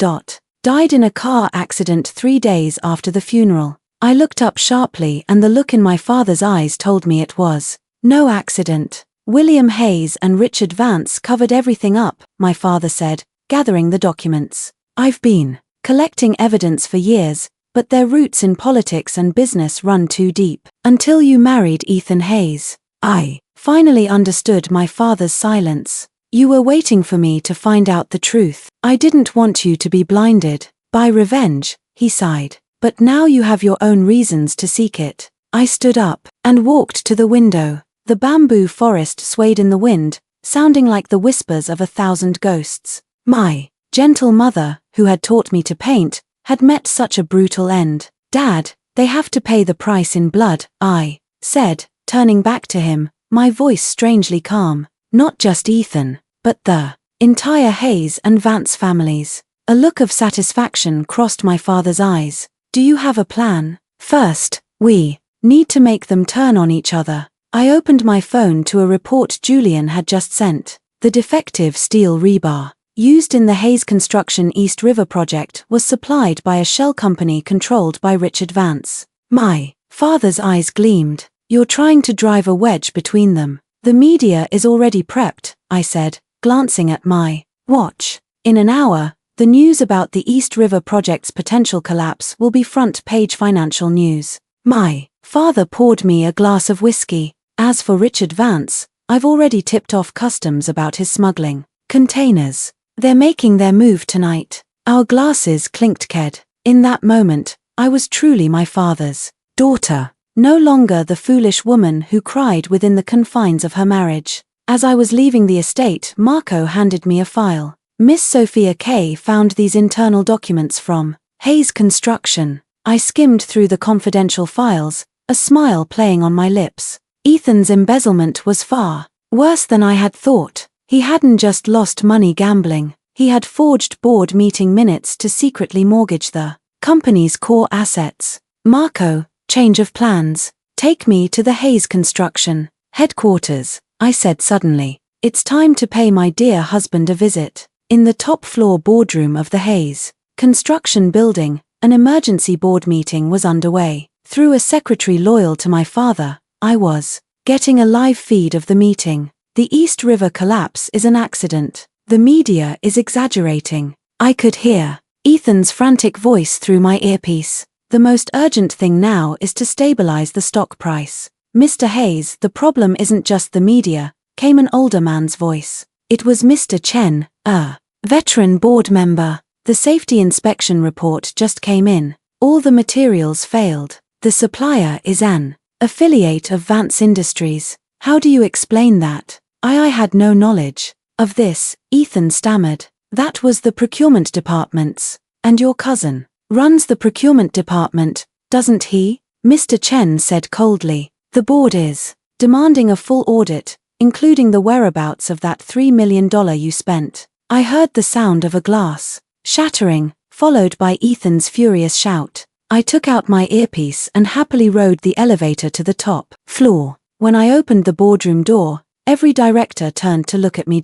"Died in a car accident 3 days after the funeral." I looked up sharply and the look in my father's eyes told me it was no accident. "William Hayes and Richard Vance covered everything up," my father said, gathering the documents. I've been collecting evidence for years, but their roots in politics and business run too deep. Until you married Ethan Hayes, I finally understood my father's silence. You were waiting for me to find out the truth. I didn't want you to be blinded by revenge, he sighed. But now you have your own reasons to seek it. I stood up and walked to the window. The bamboo forest swayed in the wind, sounding like the whispers of 1,000 ghosts. My gentle mother, who had taught me to paint, had met such a brutal end. Dad, they have to pay the price in blood, I said, turning back to him, my voice strangely calm. Not just Ethan, but the entire Hayes and Vance families. A look of satisfaction crossed my father's eyes. Do you have a plan? First, we need to make them turn on each other. I opened my phone to a report Julian had just sent. The defective steel rebar used in the Hayes Construction East River project was supplied by a shell company controlled by Richard Vance. My father's eyes gleamed. You're trying to drive a wedge between them. The media is already prepped, I said, glancing at my watch. In an hour, the news about the East River project's potential collapse will be front-page financial news. My father poured me a glass of whiskey. As for Richard Vance, I've already tipped off customs about his smuggling containers. They're making their move tonight. Our glasses clinked. In that moment, I was truly my father's daughter, no longer the foolish woman who cried within the confines of her marriage. As I was leaving the estate, Marco handed me a file. Miss Sophia Kay found these internal documents from Hayes Construction. I skimmed through the confidential files, a smile playing on my lips. Ethan's embezzlement was far worse than I had thought. He hadn't just lost money gambling, he had forged board meeting minutes to secretly mortgage the company's core assets. Marco, change of plans. Take me to the Hayes Construction headquarters, I said suddenly. It's time to pay my dear husband a visit. In the top-floor boardroom of the Hayes Construction building, an emergency board meeting was underway. Through a secretary loyal to my father, I was getting a live feed of the meeting. The East River collapse is an accident. The media is exaggerating. I could hear Ethan's frantic voice through my earpiece. The most urgent thing now is to stabilize the stock price. Mr. Hayes, the problem isn't just the media, came an older man's voice. It was Mr. Chen, a veteran board member. The safety inspection report just came in. All the materials failed. The supplier is an affiliate of Vance Industries. How do you explain that? I had no knowledge of this, Ethan stammered. That was the procurement department's. And your cousin runs the procurement department, doesn't he? Mr. Chen said coldly. The board is demanding a full audit, including the whereabouts of that $3 million you spent. I heard the sound of a glass shattering, followed by Ethan's furious shout. I took out my earpiece and happily rode the elevator to the top floor. When I opened the boardroom door, every director turned to look at me.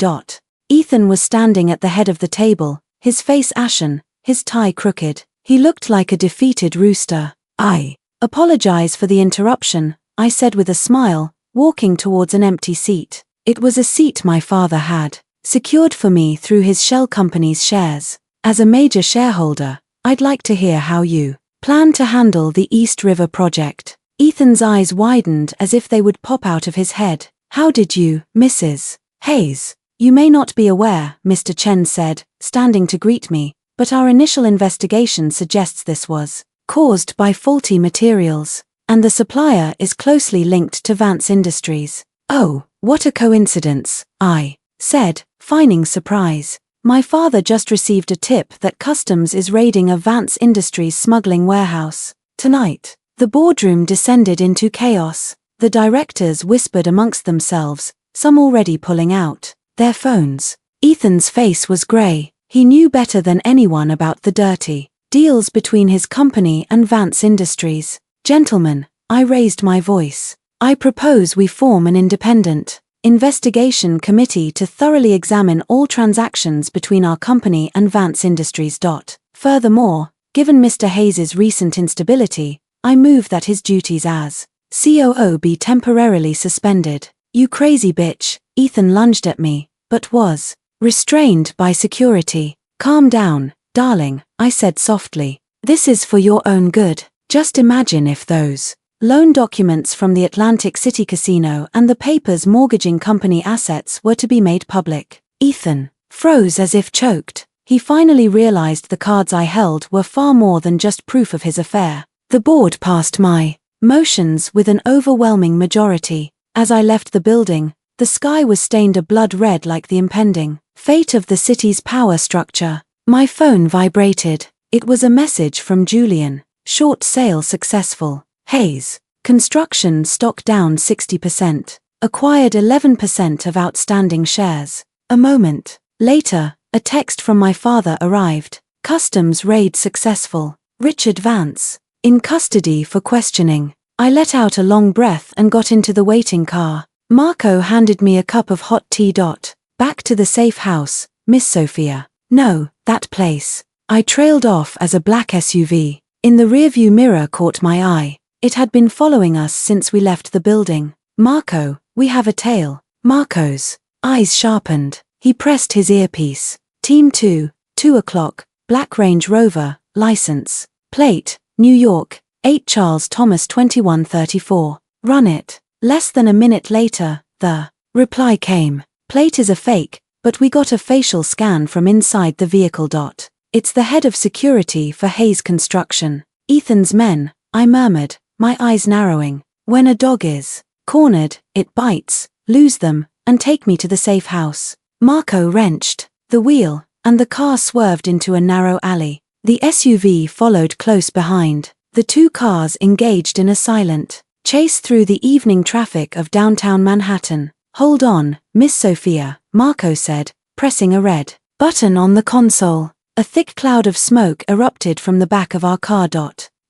Ethan was standing at the head of the table, his face ashen, his tie crooked. He looked like a defeated rooster. I apologize for the interruption, I said with a smile, walking towards an empty seat. It was a seat my father had secured for me through his shell company's shares. As a major shareholder, I'd like to hear how you plan to handle the East River project. Ethan's eyes widened as if they would pop out of his head. How did you, Mrs. Hayes? You may not be aware, Mr. Chen said, standing to greet me, but our initial investigation suggests this was caused by faulty materials, and the supplier is closely linked to Vance Industries. Oh, what a coincidence, I said, feigning surprise. My father just received a tip that customs is raiding a Vance Industries smuggling warehouse tonight. The boardroom descended into chaos. The directors whispered amongst themselves, some already pulling out their phones. Ethan's face was grey. He knew better than anyone about the dirty deals between his company and Vance Industries. Gentlemen, I raised my voice. I propose we form an independent investigation committee to thoroughly examine all transactions between our company and Vance Industries. Furthermore, given Mr. Hayes's recent instability, I move that his duties as COO be temporarily suspended. You crazy bitch, Ethan lunged at me, but was restrained by security. Calm down, Darling, I said softly. This is for your own good. Just imagine if those loan documents from the Atlantic City Casino and the papers mortgaging company assets were to be made public. Ethan froze as if choked. He finally realized the cards I held were far more than just proof of his affair. The board passed my motions with an overwhelming majority. As I left the building, the sky was stained a blood red like the impending fate of the city's power structure. My phone vibrated. It was a message from Julian. Short sale successful. Hayes construction stock down 60%. Acquired 11% of outstanding shares. A moment later, a text from my father arrived. Customs raid successful. Richard Vance in custody for questioning. I let out a long breath and got into the waiting car. Marco handed me a cup of hot tea. Back to the safe house, Miss Sophia. No, that place. I trailed off as a black SUV. In the rearview mirror caught my eye. It had been following us since we left the building. Marco, we have a tail. Marco's eyes sharpened. He pressed his earpiece. Team 2, 2 o'clock, Black Range Rover, license. Plate, New York, 8 Charles Thomas 2134. Run it. Less than a minute later, the reply came. Plate is a fake, but we got a facial scan from inside the vehicle. It's the head of security for Hayes Construction. Ethan's men, I murmured, my eyes narrowing. When a dog is cornered, it bites. Lose them, and take me to the safe house. Marco wrenched the wheel, and the car swerved into a narrow alley. The SUV followed close behind. The two cars engaged in a silent chase through the evening traffic of downtown Manhattan. Hold on, Miss Sophia, Marco said, pressing a red button on the console. A thick cloud of smoke erupted from the back of our car.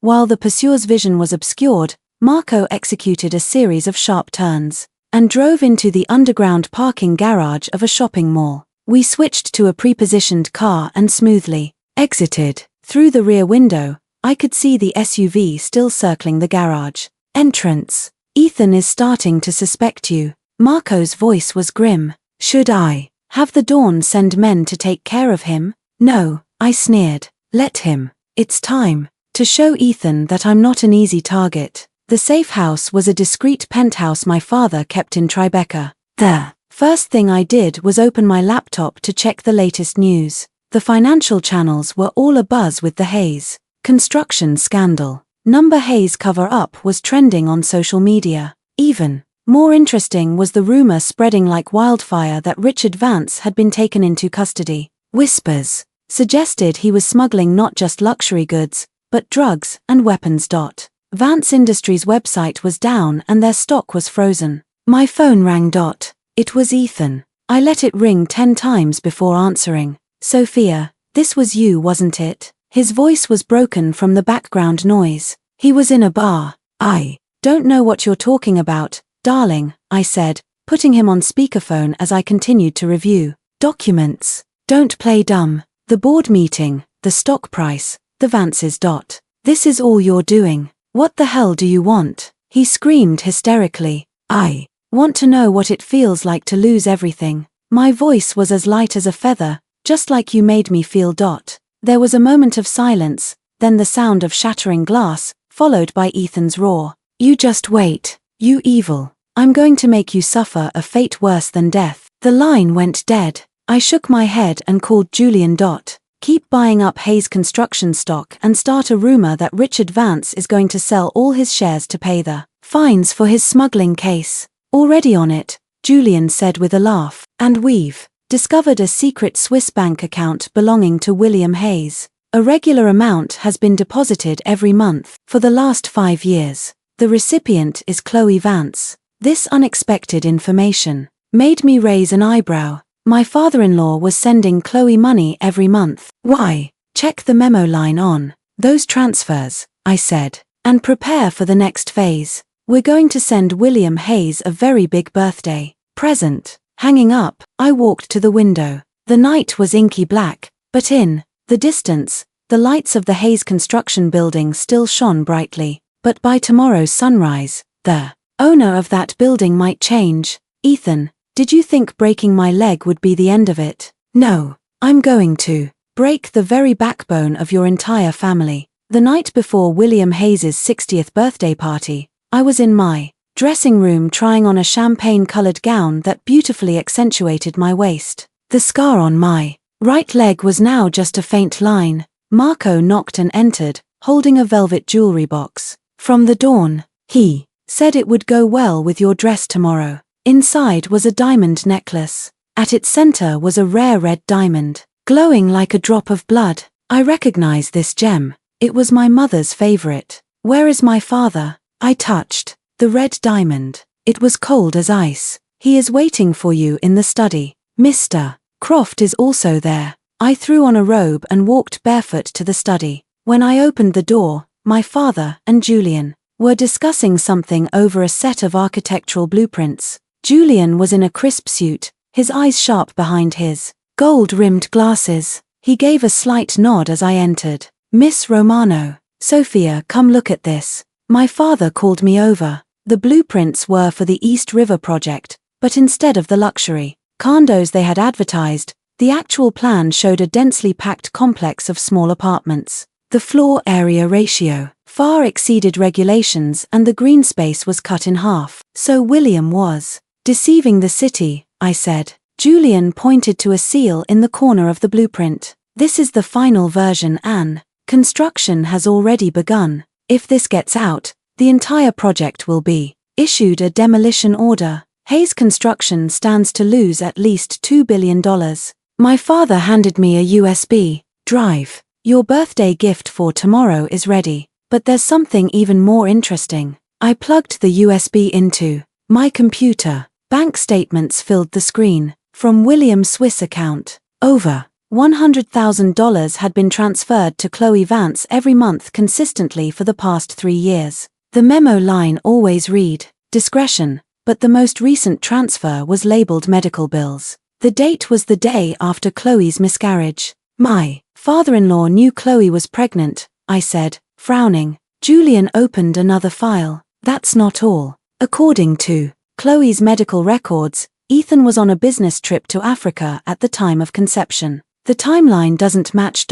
While the pursuer's vision was obscured, Marco executed a series of sharp turns and drove into the underground parking garage of a shopping mall. We switched to a pre-positioned car and smoothly exited. Through the rear window, I could see the SUV still circling the garage entrance. Ethan is starting to suspect you. Marco's voice was grim. Should I have the Dawn send men to take care of him? No, I sneered. Let him. It's time to show Ethan that I'm not an easy target. The safe house was a discreet penthouse my father kept in Tribeca. The first thing I did was open my laptop to check the latest news. The financial channels were all abuzz with the Hayes construction scandal. Number Hayes cover-up was trending on social media. Even more interesting was the rumor spreading like wildfire that Richard Vance had been taken into custody. Whispers suggested he was smuggling not just luxury goods, but drugs and weapons. Vance Industries' website was down and their stock was frozen. My phone rang. It was Ethan. I let it ring 10 times before answering. Sophia, this was you, wasn't it? His voice was broken from the background noise. He was in a bar. I don't know what you're talking about, darling, I said, putting him on speakerphone as I continued to review documents. Don't play dumb. The board meeting, the stock price, the Vances. This is all you're doing. What the hell do you want? He screamed hysterically. I want to know what it feels like to lose everything. My voice was as light as a feather, just like you made me feel. There was a moment of silence, then the sound of shattering glass, followed by Ethan's roar. You just wait, you evil. I'm going to make you suffer a fate worse than death. The line went dead. I shook my head and called Julian. Keep buying up Hayes Construction stock and start a rumor that Richard Vance is going to sell all his shares to pay the fines for his smuggling case. Already on it, Julian said with a laugh. And we've discovered a secret Swiss bank account belonging to William Hayes. A regular amount has been deposited every month for the last 5 years. The recipient is Chloe Vance. This unexpected information made me raise an eyebrow. My father-in-law was sending Chloe money every month. Why? Check the memo line on those transfers, I said, and prepare for the next phase. We're going to send William Hayes a very big birthday present. Hanging up, I walked to the window. The night was inky black, but in the distance, the lights of the Hayes Construction building still shone brightly. But by tomorrow's sunrise, the owner of that building might change. Ethan, did you think breaking my leg would be the end of it? No, I'm going to break the very backbone of your entire family. The night before William Hayes's 60th birthday party, I was in my dressing room trying on a champagne-colored gown that beautifully accentuated my waist. The scar on my right leg was now just a faint line. Marco knocked and entered, holding a velvet jewelry box. From the dawn, he said it would go well with your dress tomorrow. Inside was a diamond necklace. At its center was a rare red diamond, glowing like a drop of blood. I recognized this gem. It was my mother's favorite. Where is my father? I touched the red diamond. It was cold as ice. He is waiting for you in the study. Mr. Croft is also there. I threw on a robe and walked barefoot to the study. When I opened the door, my father and Julian were discussing something over a set of architectural blueprints. Julian was in a crisp suit, his eyes sharp behind his gold-rimmed glasses. He gave a slight nod as I entered. Miss Romano, Sophia, come look at this. My father called me over. The blueprints were for the East River project, but instead of the luxury condos they had advertised, the actual plan showed a densely packed complex of small apartments. The floor area ratio far exceeded regulations and the green space was cut in half. So William was deceiving the city, I said. Julian pointed to a seal in the corner of the blueprint. This is the final version, Anne. Construction has already begun. If this gets out, the entire project will be issued a demolition order. Hayes Construction stands to lose at least $2 billion. My father handed me a USB drive. Your birthday gift for tomorrow is ready. But there's something even more interesting. I plugged the USB into my computer. Bank statements filled the screen. From William's Swiss account, over $100,000 had been transferred to Chloe Vance every month consistently for the past 3 years. The memo line always read, discretion, but the most recent transfer was labeled medical bills. The date was the day after Chloe's miscarriage. My father-in-law knew Chloe was pregnant, I said, frowning. Julian opened another file. That's not all. According to Chloe's medical records, Ethan was on a business trip to Africa at the time of conception. The timeline doesn't match.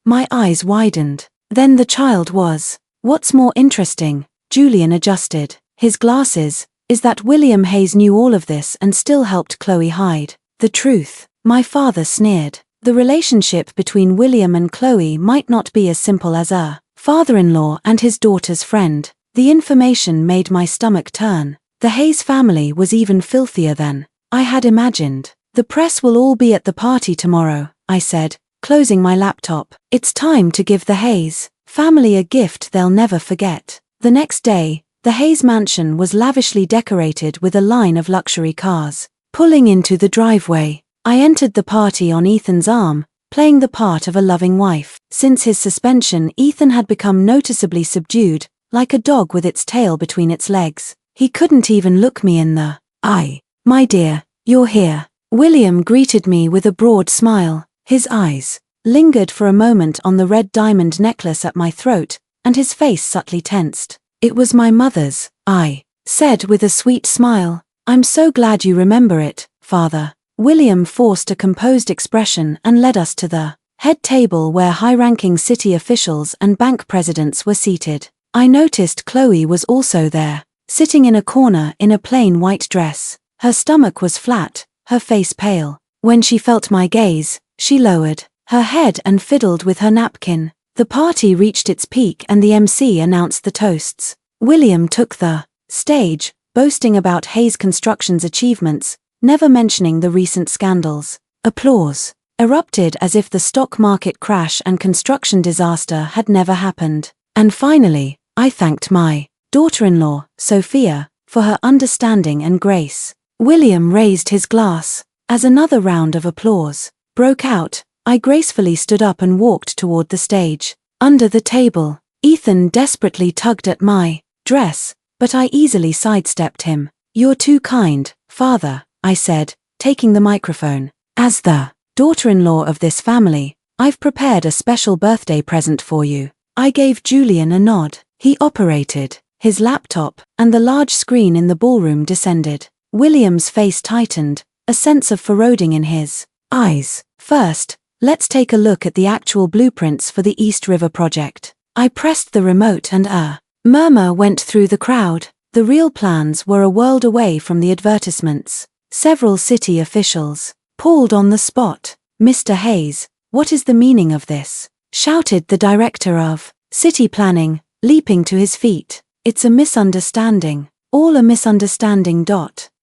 My eyes widened. Then the child was. What's more interesting, Julian adjusted his glasses, is that William Hayes knew all of this and still helped Chloe hide the truth. My father sneered. The relationship between William and Chloe might not be as simple as a father-in-law and his daughter's friend. The information made my stomach turn. The Hayes family was even filthier than I had imagined. The press will all be at the party tomorrow, I said, closing my laptop. It's time to give the Hayes family a gift they'll never forget. The next day, the Hayes mansion was lavishly decorated with a line of luxury cars. Pulling into the driveway, I entered the party on Ethan's arm, playing the part of a loving wife. Since his suspension, Ethan had become noticeably subdued, like a dog with its tail between its legs. He couldn't even look me in the eye. My dear, you're here. William greeted me with a broad smile. His eyes lingered for a moment on the red diamond necklace at my throat, and his face subtly tensed. It was my mother's, I said with a sweet smile. I'm so glad you remember it, Father. William forced a composed expression and led us to the head table where high-ranking city officials and bank presidents were seated. I noticed Chloe was also there, sitting in a corner in a plain white dress. Her stomach was flat, her face pale. When she felt my gaze, she lowered her head and fiddled with her napkin. The party reached its peak and the MC announced the toasts. William took the stage, boasting about Hayes Construction's achievements, never mentioning the recent scandals. Applause erupted as if the stock market crash and construction disaster had never happened. And finally, I thanked my daughter-in-law, Sophia, for her understanding and grace. William raised his glass. As another round of applause broke out, I gracefully stood up and walked toward the stage. Under the table, Ethan desperately tugged at my dress, but I easily sidestepped him. You're too kind, Father, I said, taking the microphone. As the daughter-in-law of this family, I've prepared a special birthday present for you. I gave Julian a nod. He operated his laptop, and the large screen in the ballroom descended. William's face tightened, a sense of foreboding in his eyes. First, Let's take a look at the actual blueprints for the East River project. I pressed the remote and a murmur went through the crowd. The real plans were a world away from the advertisements. Several city officials pulled on the spot. "Mr. Hayes, what is the meaning of this?" shouted the director of city planning, leaping to his feet. "It's a misunderstanding. All a misunderstanding.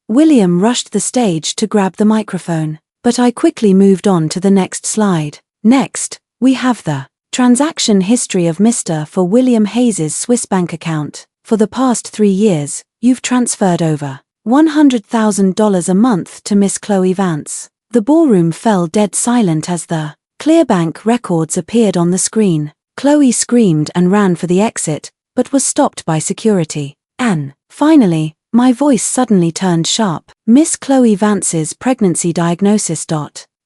William rushed the stage to grab the microphone, but I quickly moved on to the next slide. Next, we have the transaction history of Mr. for William Hayes's Swiss bank account. For the past 3 years, you've transferred over $100,000 a month to Miss Chloe Vance. The ballroom fell dead silent as the Clearbank records appeared on the screen. Chloe screamed and ran for the exit, but was stopped by security. And, finally, my voice suddenly turned sharp. Miss Chloe Vance's pregnancy diagnosis.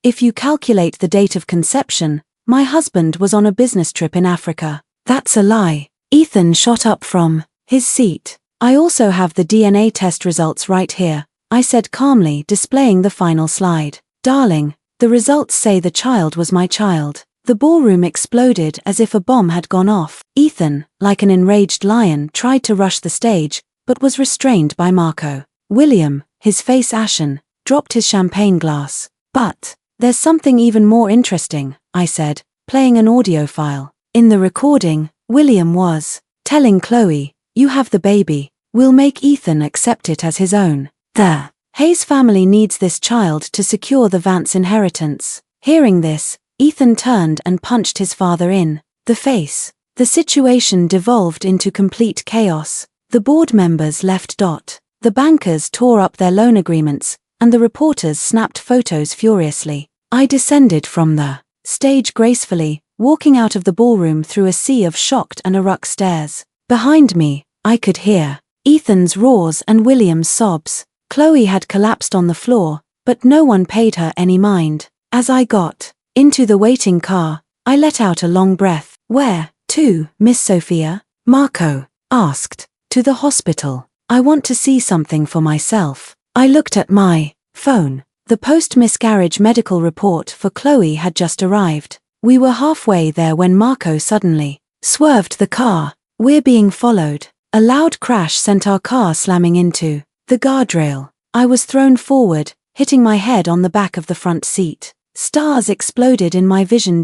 If you calculate the date of conception, my husband was on a business trip in Africa. That's a lie. Ethan shot up from his seat. I also have the DNA test results right here, I said calmly, displaying the final slide. Darling, the results say the child was my child. The ballroom exploded as if a bomb had gone off. Ethan, like an enraged lion, tried to rush the stage, but was restrained by Marco. William, his face ashen, dropped his champagne glass. "But there's something even more interesting," I said, playing an audio file. In the recording, William was telling Chloe, "You have the baby. We'll make Ethan accept it as his own. The Hayes family needs this child to secure the Vance inheritance." Hearing this, Ethan turned and punched his father in the face. The situation devolved into complete chaos. The board members left. The bankers tore up their loan agreements, and the reporters snapped photos furiously. I descended from the stage gracefully, walking out of the ballroom through a sea of shocked and shocked stares. Behind me, I could hear Ethan's roars and William's sobs. Chloe had collapsed on the floor, but no one paid her any mind. As I got into the waiting car, I let out a long breath. "Where to, Miss Sophia?" Marco asked. "To the hospital. I want to see something for myself." I looked at my phone. The post-miscarriage medical report for Chloe had just arrived. We were halfway there when Marco suddenly swerved the car. "We're being followed." A loud crash sent our car slamming into the guardrail. I was thrown forward, hitting my head on the back of the front seat. Stars exploded in my vision.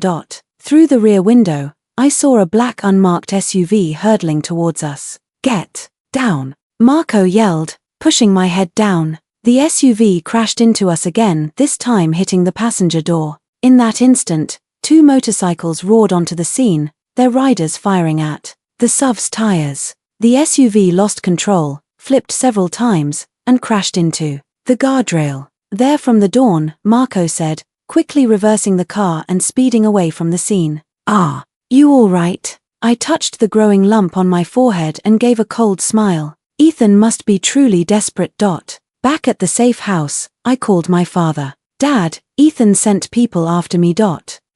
Through the rear window, I saw a black unmarked SUV hurtling towards us. "Get down!" Marco yelled, pushing my head down. The SUV crashed into us again, this time hitting the passenger door. In that instant, 2 motorcycles roared onto the scene, their riders firing at the SUV's tires. The SUV lost control, flipped several times, and crashed into the guardrail. "There from the dawn," Marco said, quickly reversing the car and speeding away from the scene. "Ah, you all right?" I touched the growing lump on my forehead and gave a cold smile. Ethan must be truly desperate. Back at the safe house, I called my father. "Dad, Ethan sent people after me.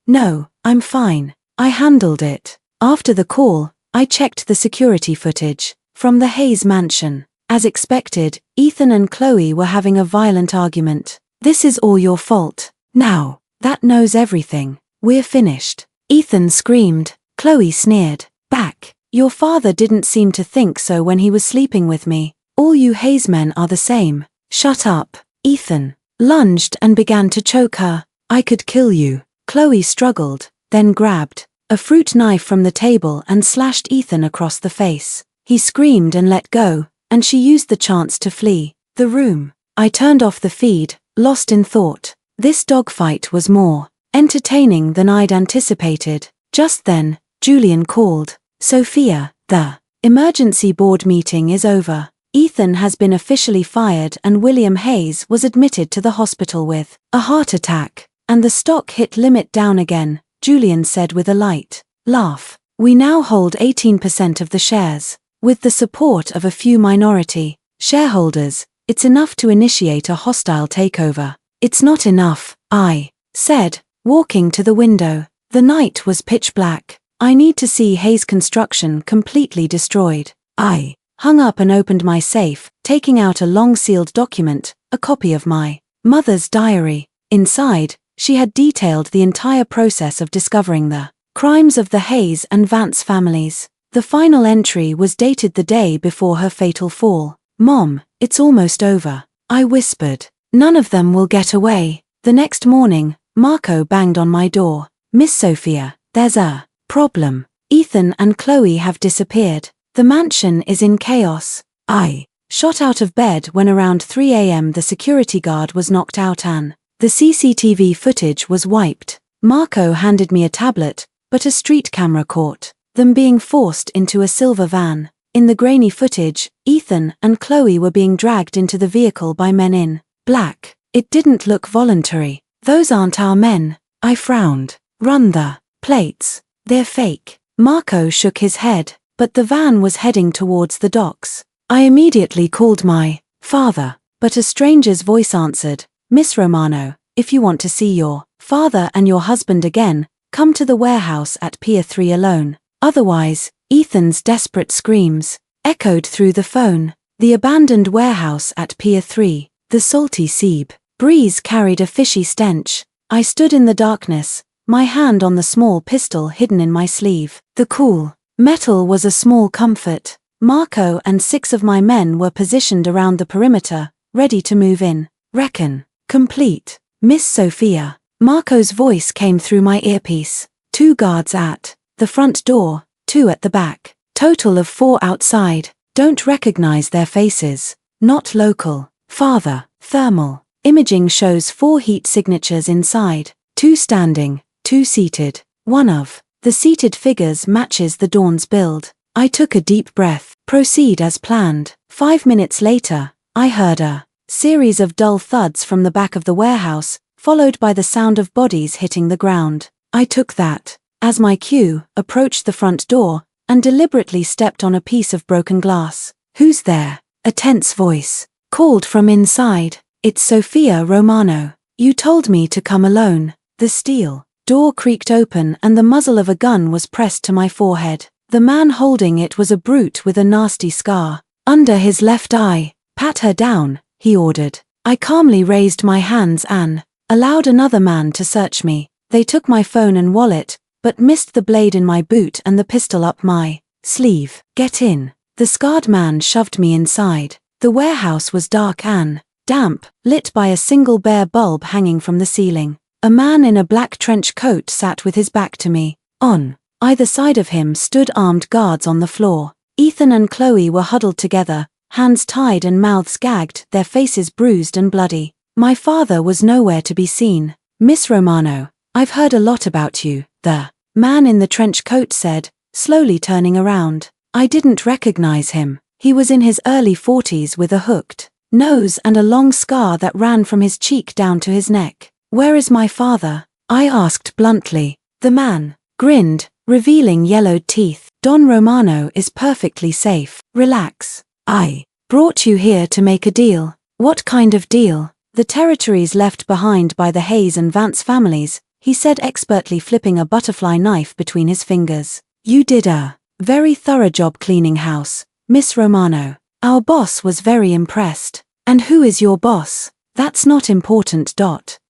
No, I'm fine. I handled it." After the call, I checked the security footage from the Hayes mansion. As expected, Ethan and Chloe were having a violent argument. "This is all your fault. Now, that knows everything. We're finished." Ethan screamed. Chloe sneered back. "Your father didn't seem to think so when he was sleeping with me. All you Hayes men are the same." "Shut up." Ethan lunged and began to choke her. "I could kill you." Chloe struggled, then grabbed a fruit knife from the table and slashed Ethan across the face. He screamed and let go, and she used the chance to flee the room. I turned off the feed, lost in thought. This dogfight was more entertaining than I'd anticipated. Just then, Julian called. "Sophia, the emergency board meeting is over. Ethan has been officially fired and William Hayes was admitted to the hospital with a heart attack, and the stock hit limit down again," Julian said with a light laugh. "We now hold 18% of the shares. With the support of a few minority shareholders, it's enough to initiate a hostile takeover." "It's not enough," I said, walking to the window. The night was pitch black. "I need to see Hayes Construction completely destroyed." I hung up and opened my safe, taking out a long sealed document, a copy of my mother's diary. Inside, She had detailed the entire process of discovering the crimes of the Hayes and Vance families. The final entry was dated the day before her fatal fall. "Mom, it's almost over," I whispered. "None of them will get away." The next morning, Marco banged on my door. "Miss Sophia, there's a problem. Ethan and Chloe have disappeared. The mansion is in chaos." I shot out of bed when around 3 a.m. the security guard was knocked out and the CCTV footage was wiped. Marco handed me a tablet, but a street camera caught them being forced into a silver van. In the grainy footage, Ethan and Chloe were being dragged into the vehicle by men in black. It didn't look voluntary. "Those aren't our men." I frowned. "Run the plates. They're fake." Marco shook his head, but the van was heading towards the docks. I immediately called my father, but a stranger's voice answered, "Miss Romano, if you want to see your father and your husband again, come to the warehouse at Pier 3 alone. Otherwise," Ethan's desperate screams echoed through the phone. The abandoned warehouse at Pier 3. The salty sea breeze carried a fishy stench. I stood in the darkness, my hand on the small pistol hidden in my sleeve. The cool metal was a small comfort. Marco and 6 of my men were positioned around the perimeter, ready to move in. "Reckon complete, Miss Sophia." Marco's voice came through my earpiece. 2 guards at the front door, 2 at the back. Total of 4 outside. Don't recognize their faces. Not local. Father. Thermal imaging shows 4 heat signatures inside. 2 standing, 2 seated. One of the seated figures matches the Dawn's build. I took a deep breath. Proceed as planned. 5 minutes later, I heard a series of dull thuds from the back of the warehouse, followed by the sound of bodies hitting the ground. I took that as my cue, approached the front door, and deliberately stepped on a piece of broken glass. "Who's there?" a tense voice called from inside. "It's Sophia Romano. You told me to come alone." The steel door creaked open and the muzzle of a gun was pressed to my forehead. The man holding it was a brute with a nasty scar under his left eye. "Pat her down," he ordered. I calmly raised my hands and allowed another man to search me. They took my phone and wallet, but missed the blade in my boot and the pistol up my sleeve. "Get in." The scarred man shoved me inside. The warehouse was dark and damp, lit by a single bare bulb hanging from the ceiling. A man in a black trench coat sat with his back to me. On either side of him stood armed guards on the floor. Ethan and Chloe were huddled together, hands tied and mouths gagged, their faces bruised and bloody. My father was nowhere to be seen. "Miss Romano, I've heard a lot about you," the man in the trench coat said, slowly turning around. I didn't recognize him. He was in his early 40s with a hooked nose and a long scar that ran from his cheek down to his neck. "Where is my father?" I asked bluntly. The man grinned, revealing yellowed teeth. "Don Romano is perfectly safe. Relax. I brought you here to make a deal." "What kind of deal?" "The territories left behind by the Hayes and Vance families," he said, expertly flipping a butterfly knife between his fingers. "You did a very thorough job cleaning house, Miss Romano. Our boss was very impressed." "And who is your boss?" "That's not important.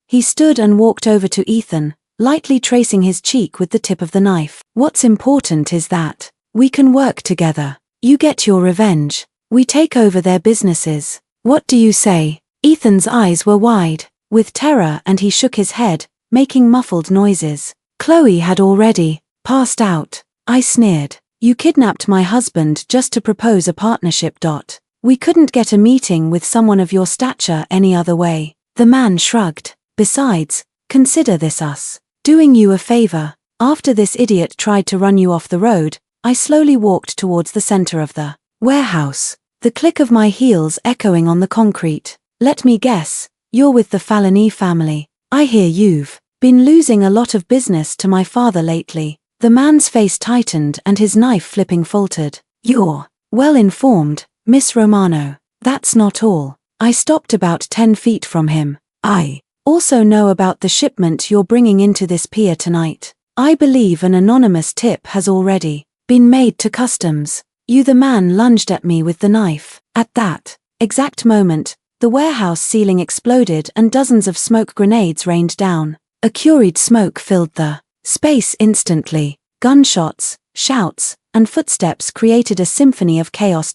He stood and walked over to Ethan, lightly tracing his cheek with the tip of the knife. "What's important is that we can work together. You get your revenge. We take over their businesses. What do you say?" Ethan's eyes were wide with terror and he shook his head, making muffled noises. "Chloe had already passed out." I sneered. "You kidnapped my husband just to propose a partnership. We couldn't get a meeting with someone of your stature any other way." The man shrugged. "Besides, consider this us doing you a favor. After this idiot tried to run you off the road, I slowly walked towards the center of the warehouse, the click of my heels echoing on the concrete. Let me guess, you're with the Falani family. I hear you've been losing a lot of business to my father lately." The man's face tightened and his knife flipping faltered. "You're well informed, Miss Romano. That's not all." I stopped about 10 feet from him. "I also know about the shipment you're bringing into this pier tonight. I believe an anonymous tip has already been made to customs." The man lunged at me with the knife. At that exact moment, the warehouse ceiling exploded and dozens of smoke grenades rained down. A curried smoke filled the space instantly. Gunshots, shouts, and footsteps created a symphony of chaos.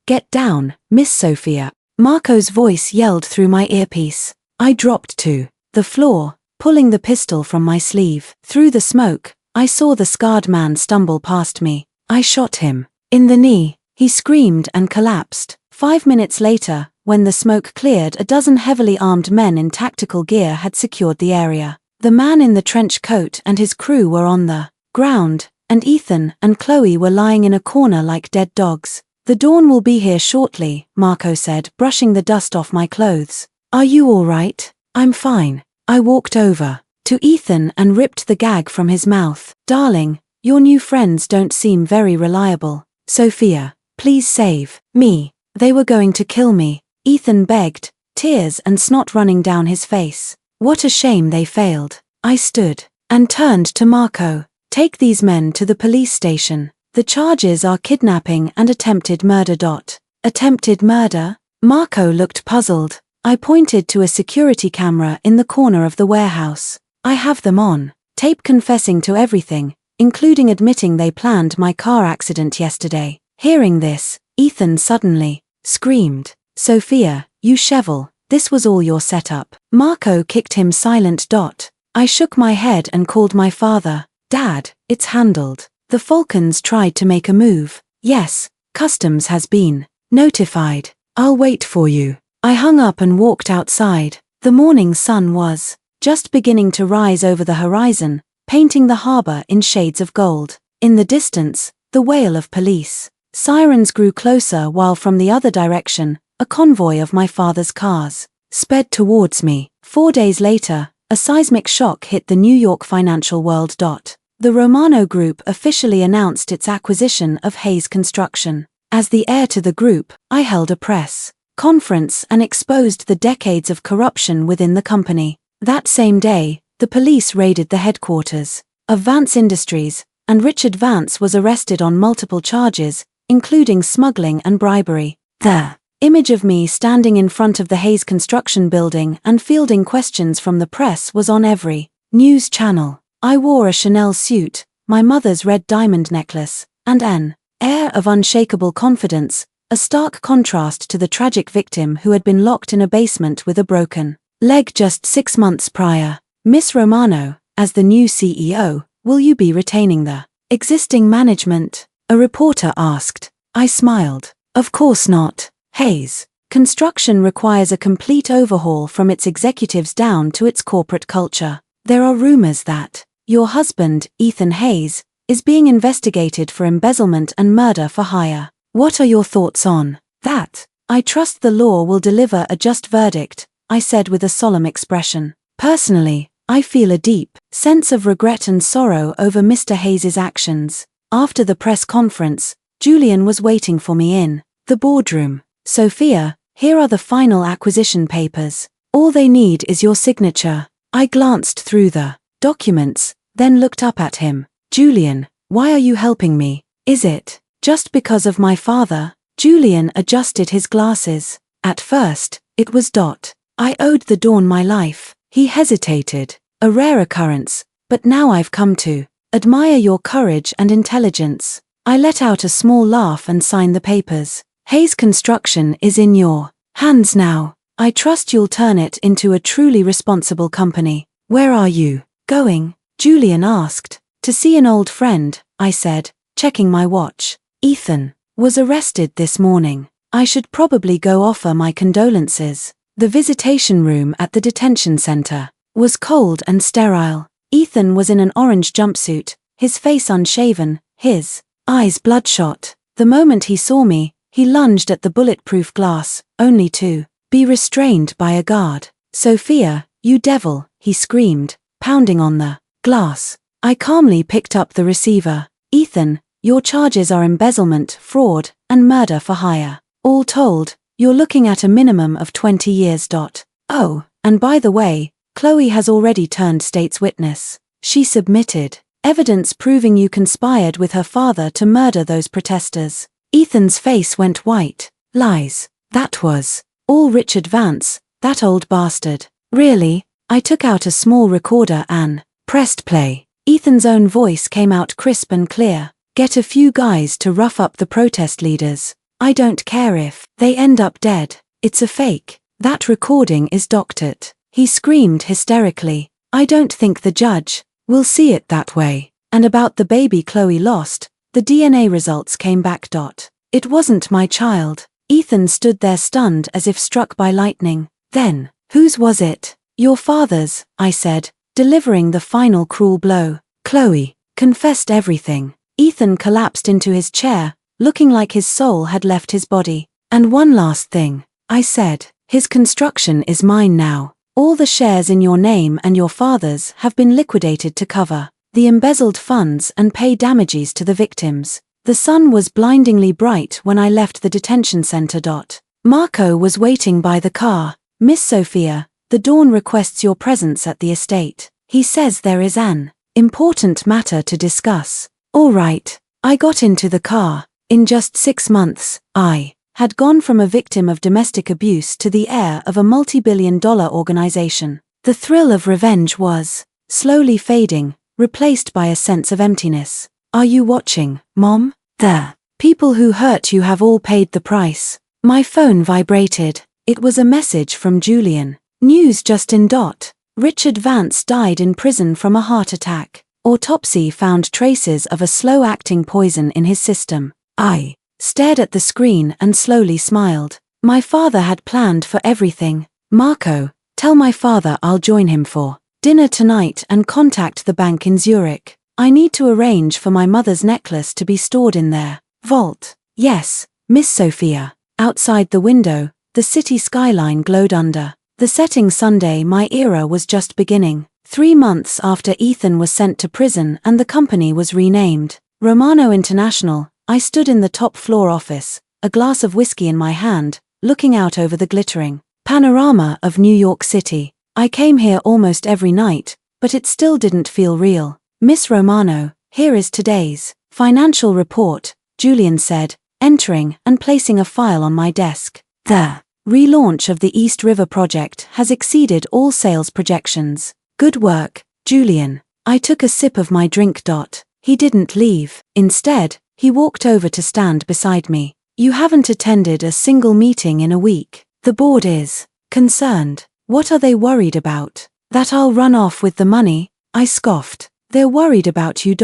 Get down, Miss Sophia. Marco's voice yelled through my earpiece. I dropped to the floor, pulling the pistol from my sleeve. Through the smoke, I saw the scarred man stumble past me. I shot him in the knee. He screamed and collapsed. 5 minutes later, when the smoke cleared, a dozen heavily armed men in tactical gear had secured the area. The man in the trench coat and his crew were on the ground, and Ethan and Chloe were lying in a corner like dead dogs. The dawn will be here shortly, Marco said, brushing the dust off my clothes. Are you all right? I'm fine. I walked over to Ethan and ripped the gag from his mouth. Darling, your new friends don't seem very reliable. Sophia, please save me. They were going to kill me. Ethan begged, tears and snot running down his face. What a shame they failed. I stood and turned to Marco. Take these men to the police station. The charges are kidnapping and attempted murder. Attempted murder? Marco looked puzzled. I pointed to a security camera in the corner of the warehouse. I have them on tape confessing to everything, including admitting they planned my car accident yesterday. Hearing this, Ethan suddenly screamed, Sophia, you shovel, this was all your setup. Marco kicked him silent. I shook my head and called my father. Dad, it's handled. The Falcons tried to make a move. Yes, customs has been notified. I'll wait for you. I hung up and walked outside. The morning sun was just beginning to rise over the horizon, painting the harbor in shades of gold. In the distance, the wail of police sirens grew closer, while from the other direction, a convoy of my father's cars sped towards me. 4 days later, a seismic shock hit the New York financial world. The Romano Group officially announced its acquisition of Hayes Construction. As the heir to the group, I held a press conference and exposed the decades of corruption within the company. That same day, the police raided the headquarters of Vance Industries, and Richard Vance was arrested on multiple charges, including smuggling and bribery. The image of me standing in front of the Hayes Construction building and fielding questions from the press was on every news channel. I wore a Chanel suit, my mother's red diamond necklace, and an air of unshakable confidence, a stark contrast to the tragic victim who had been locked in a basement with a broken leg just 6 months prior. Miss Romano, as the new CEO, will you be retaining the existing management? A reporter asked. I smiled. Of course not. Hayes Construction requires a complete overhaul from its executives down to its corporate culture. There are rumors that your husband, Ethan Hayes, is being investigated for embezzlement and murder for hire. What are your thoughts on that? I trust the law will deliver a just verdict, I said with a solemn expression. Personally, I feel a deep sense of regret and sorrow over Mr. Hayes's actions. After the press conference, Julian was waiting for me in the boardroom. Sophia, here are the final acquisition papers. All they need is your signature. I glanced through the documents, then looked up at him. Julian, why are you helping me? Is it just because of my father? Julian adjusted his glasses. At first, it was I owed the Dawn my life. He hesitated. A rare occurrence, but now I've come to admire your courage and intelligence. I let out a small laugh and signed the papers. Hayes Construction is in your hands now. I trust you'll turn it into a truly responsible company. Where are you going? Julian asked. To see an old friend, I said, checking my watch. Ethan was arrested this morning. I should probably go offer my condolences. The visitation room at the detention center was cold and sterile. Ethan was in an orange jumpsuit, his face unshaven, his eyes bloodshot. The moment he saw me, he lunged at the bulletproof glass, only to be restrained by a guard. Sophia, you devil, he screamed, pounding on the glass. I calmly picked up the receiver. Ethan, your charges are embezzlement, fraud, and murder for hire. All told, you're looking at a minimum of 20 years. Oh, and by the way, Chloe has already turned state's witness. She submitted evidence proving you conspired with her father to murder those protesters. Ethan's face went white. Lies. That was all Richard Vance, that old bastard. Really? I took out a small recorder and pressed play. Ethan's own voice came out crisp and clear. Get a few guys to rough up the protest leaders. I don't care if they end up dead. It's a fake. That recording is doctored. He screamed hysterically. I don't think the judge will see it that way. And about the baby Chloe lost, the DNA results came back. It wasn't my child. Ethan stood there stunned as if struck by lightning. Then, whose was it? Your father's, I said, delivering the final cruel blow. Chloe confessed everything. Ethan collapsed into his chair, looking like his soul had left his body. And one last thing, I said, his construction is mine now. All the shares in your name and your father's have been liquidated to cover the embezzled funds and pay damages to the victims. The sun was blindingly bright when I left the detention center. Marco was waiting by the car. Miss Sophia, the Dawn requests your presence at the estate. He says there is an important matter to discuss. All right. I got into the car. In just 6 months, I had gone from a victim of domestic abuse to the heir of a multi-billion-dollar organization. The thrill of revenge was slowly fading, replaced by a sense of emptiness. Are you watching, Mom? The people who hurt you have all paid the price. My phone vibrated. It was a message from Julian. News just in. Richard Vance died in prison from a heart attack. Autopsy found traces of a slow-acting poison in his system. I stared at the screen and slowly smiled. My father had planned for everything. Marco, tell my father I'll join him for dinner tonight and contact the bank in Zurich. I need to arrange for my mother's necklace to be stored in their vault. Yes, Miss Sophia. Outside the window, the city skyline glowed under the setting Sunday. My era was just beginning. 3 months after Ethan was sent to prison and the company was renamed Romano International, I stood in the top-floor office, a glass of whiskey in my hand, looking out over the glittering panorama of New York City. I came here almost every night, but it still didn't feel real. Miss Romano, here is today's financial report, Julian said, entering and placing a file on my desk. The relaunch of the East River project has exceeded all sales projections. Good work, Julian. I took a sip of my drink. He didn't leave. Instead, he walked over to stand beside me. You haven't attended a single meeting in a week. The board is concerned. What are they worried about? That I'll run off with the money? I scoffed. They're worried about you.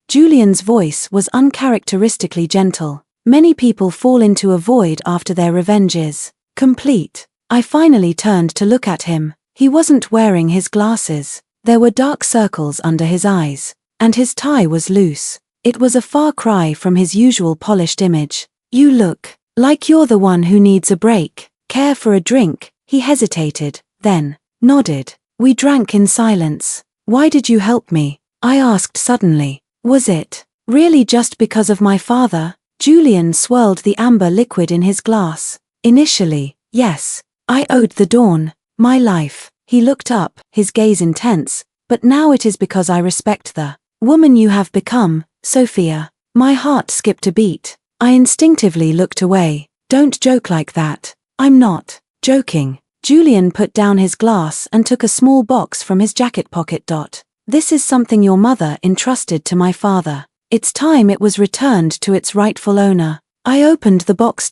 Julian's voice was uncharacteristically gentle. Many people fall into a void after their revenge is complete. I finally turned to look at him. He wasn't wearing his glasses. There were dark circles under his eyes, and his tie was loose. It was a far cry from his usual polished image. You look like you're the one who needs a break. Care for a drink? He hesitated, then nodded. We drank in silence. Why did you help me? I asked suddenly. Was it really just because of my father? Julian swirled the amber liquid in his glass. Initially, yes. I owed the Dawn my life. He looked up, his gaze intense. But now it is because I respect the woman you have become, Sophia. My heart skipped a beat. I instinctively looked away. Don't joke like that. I'm not joking. Julian put down his glass and took a small box from his jacket pocket. This is something your mother entrusted to my father. It's time it was returned to its rightful owner. I opened the box.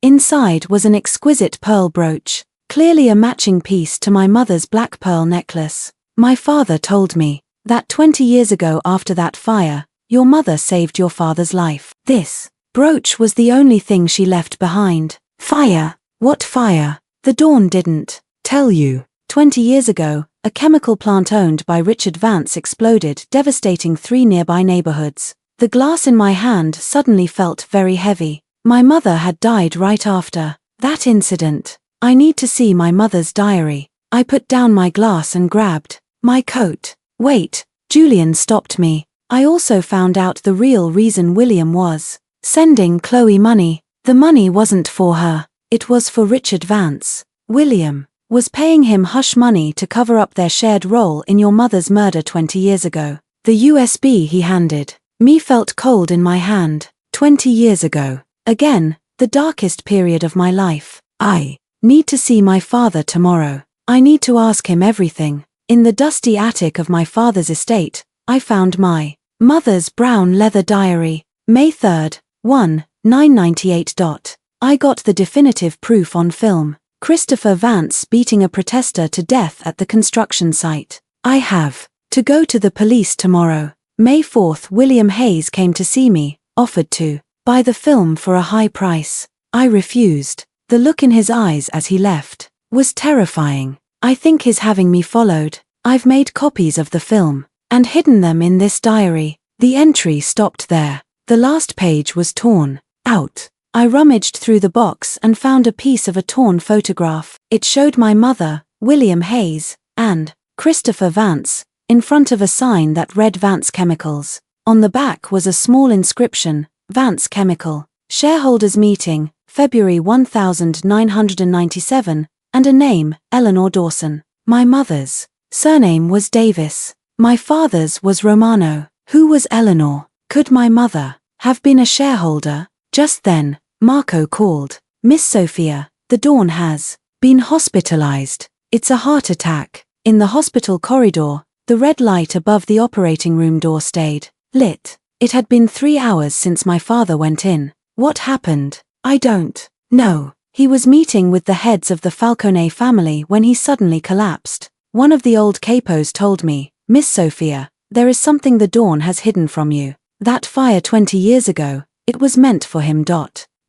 Inside was an exquisite pearl brooch, clearly a matching piece to my mother's black pearl necklace. My father told me that 20 years ago after that fire, your mother saved your father's life. This brooch was the only thing she left behind. Fire? What fire? The Dawn didn't tell you. 20 years ago, a chemical plant owned by Richard Vance exploded, devastating 3 nearby neighborhoods. The glass in my hand suddenly felt very heavy. My mother had died right after that incident. I need to see my mother's diary. I put down my glass and grabbed my coat. Wait, Julian stopped me. I also found out the real reason William was sending Chloe money. The money wasn't for her. It was for Richard Vance. William was paying him hush money to cover up their shared role in your mother's murder 20 years ago. The USB he handed me felt cold in my hand. 20 years ago. Again, the darkest period of my life. I need to see my father tomorrow. I need to ask him everything. In the dusty attic of my father's estate, I found my mother's brown leather diary. May 3rd, 1998. I got the definitive proof on film. Christopher Vance beating a protester to death at the construction site. I have to go to the police tomorrow. May 4th, William Hayes came to see me, offered to buy the film for a high price. I refused. The look in his eyes as he left was terrifying. I think he's having me followed. I've made copies of the film and hidden them in this diary. The entry stopped there. The last page was torn out. I rummaged through the box and found a piece of a torn photograph. It showed my mother, William Hayes, and Christopher Vance, in front of a sign that read Vance Chemicals. On the back was a small inscription, Vance Chemical, Shareholders Meeting, February 1997, and a name, Eleanor Dawson. My mother's surname was Davis. My father's was Romano. Who was Eleanor? Could my mother have been a shareholder? Just then, Marco called. Miss Sophia, the Dawn has been hospitalized. It's a heart attack. In the hospital corridor, the red light above the operating room door stayed lit. It had been 3 hours since my father went in. What happened? I don't know. He was meeting with the heads of the Falcone family when he suddenly collapsed. One of the old capos told me, Miss Sophia, there is something the Dawn has hidden from you. That fire 20 years ago, it was meant for him.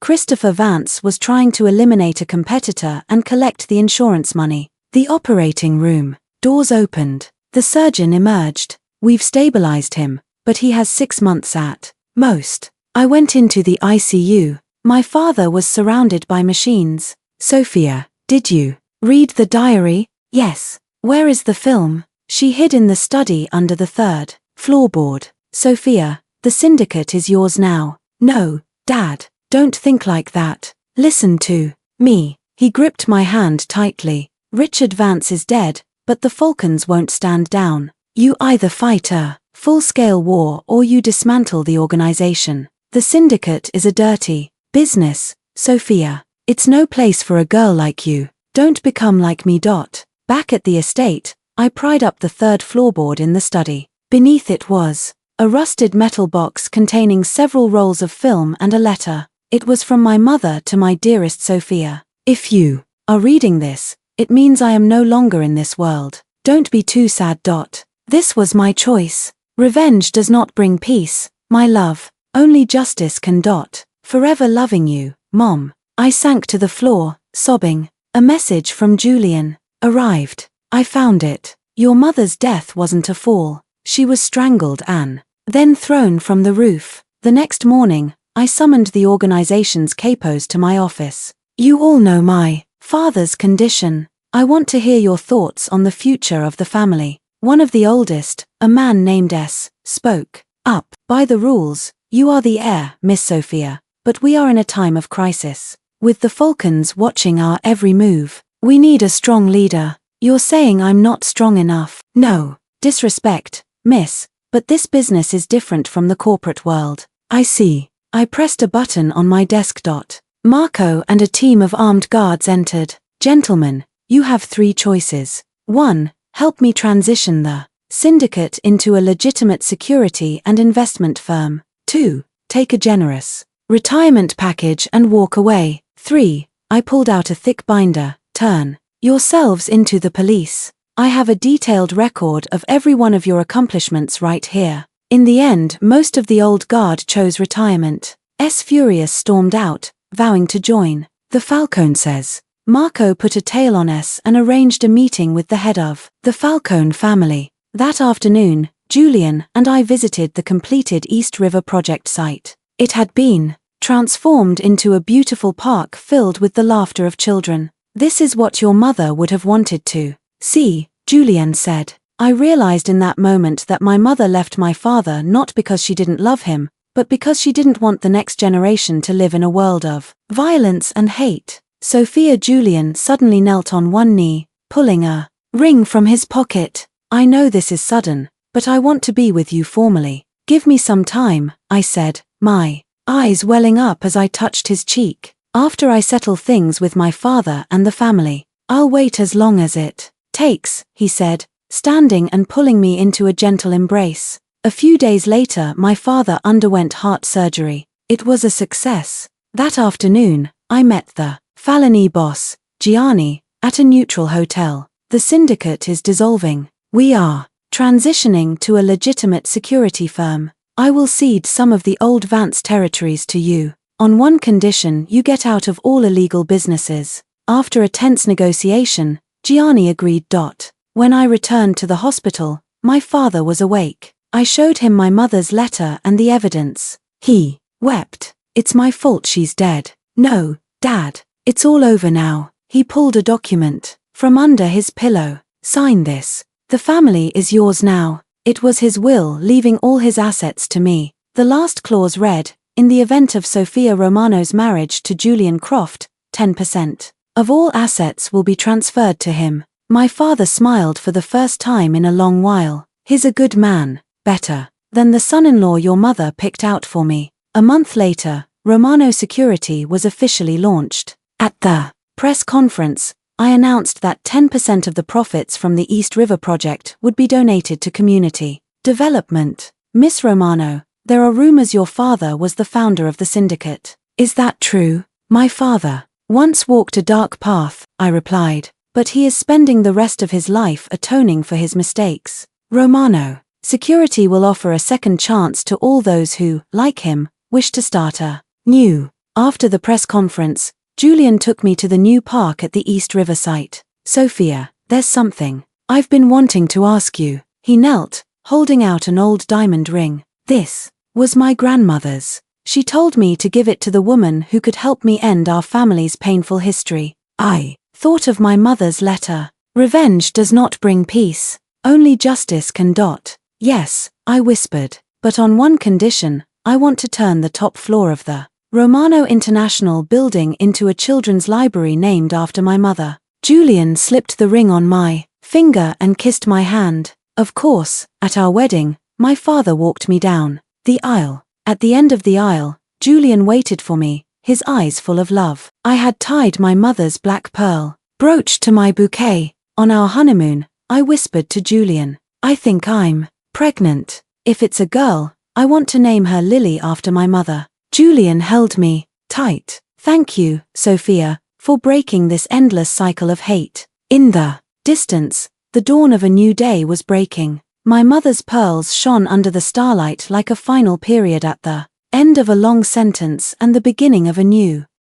Christopher Vance was trying to eliminate a competitor and collect the insurance money. The operating room doors opened. The surgeon emerged. We've stabilized him, but he has 6 months at most. I went into the ICU. My father was surrounded by machines. Sophia, did you read the diary? Yes. Where is the film? She hid in the study under the 3rd floorboard. Sophia, the syndicate is yours now. No, Dad, don't think like that. Listen to me. He gripped my hand tightly. Richard Vance is dead, but the Falcons won't stand down. You either fight a full-scale war or you dismantle the organization. The syndicate is a dirty business, Sophia. It's no place for a girl like you. Don't become like me. Back at the estate, I pried up the 3rd floorboard in the study. Beneath it was a rusted metal box containing several rolls of film and a letter. It was from my mother to my dearest Sophia. If you are reading this, it means I am no longer in this world. Don't be too sad. This was my choice. Revenge does not bring peace, my love. Only justice can. Forever loving you, Mom. I sank to the floor, sobbing. A message from Julian arrived. I found it. Your mother's death wasn't a fall. She was strangled and then thrown from the roof. The next morning, I summoned the organization's capos to my office. You all know my father's condition. I want to hear your thoughts on the future of the family. One of the oldest, a man named S, spoke up. By the rules, you are the heir, Miss Sophia, but we are in a time of crisis. With the Falcons watching our every move, we need a strong leader. You're saying I'm not strong enough. No disrespect, miss, but this business is different from the corporate world. I see. I pressed a button on my desk. Marco and a team of armed guards entered. Gentlemen, you have 3 choices. 1. Help me transition the syndicate into a legitimate security and investment firm. 2. Take a generous retirement package and walk away. 3. I pulled out a thick binder. Turn yourselves into the police. I have a detailed record of every one of your accomplishments right here. In the end, most of the old guard chose retirement. S. Furious stormed out, vowing to join. The Falcone says. Marco put a tail on S and arranged a meeting with the head of the Falcone family. That afternoon, Julian and I visited the completed East River project site. It had been transformed into a beautiful park filled with the laughter of children. This is what your mother would have wanted to see, Julian said. I realized in that moment that my mother left my father not because she didn't love him, but because she didn't want the next generation to live in a world of violence and hate. Sophia. Julian suddenly knelt on one knee, pulling a ring from his pocket. I know this is sudden, but I want to be with you formally. Give me some time, I said, my eyes welling up as I touched his cheek. After I settle things with my father and the family, I'll wait as long as it takes, he said, standing and pulling me into a gentle embrace. A few days later, my father underwent heart surgery. It was a success. That afternoon, I met the Falani boss, Gianni, at a neutral hotel. The syndicate is dissolving. We are transitioning to a legitimate security firm. I will cede some of the old Vance territories to you. On one condition, you get out of all illegal businesses. After a tense negotiation, Gianni agreed. When I returned to the hospital, my father was awake. I showed him my mother's letter and the evidence. He wept. It's my fault she's dead. No, Dad, it's all over now. He pulled a document from under his pillow. Sign this. The family is yours now. It was his will, leaving all his assets to me. The last clause read, in the event of Sophia Romano's marriage to Julian Croft, 10% of all assets will be transferred to him. My father smiled for the first time in a long while. He's a good man, better than the son-in-law your mother picked out for me. A month later, Romano Security was officially launched. At the press conference, I announced that 10% of the profits from the East River project would be donated to community development. Miss Romano, there are rumors your father was the founder of the syndicate. Is that true? My father once walked a dark path, I replied, but he is spending the rest of his life atoning for his mistakes. Romano Security will offer a second chance to all those who, like him, wish to start a new. After the press conference, Julian took me to the new park at the East River site. Sophia, there's something I've been wanting to ask you. He knelt, holding out an old diamond ring. This was my grandmother's. She told me to give it to the woman who could help me end our family's painful history. I thought of my mother's letter. Revenge does not bring peace. Only justice can. Yes, I whispered, but on one condition. I want to turn the top floor of the Romano International building into a children's library named after my mother. Julian slipped the ring on my finger and kissed my hand. Of course, at our wedding, my father walked me down the aisle. At the end of the aisle, Julian waited for me, his eyes full of love. I had tied my mother's black pearl brooch to my bouquet. On our honeymoon, I whispered to Julian, I think I'm pregnant. If it's a girl, I want to name her Lily after my mother. Julian held me tight. Thank you, Sophia, for breaking this endless cycle of hate. In the distance, the dawn of a new day was breaking. My mother's pearls shone under the starlight like a final period at the end of a long sentence and the beginning of a new.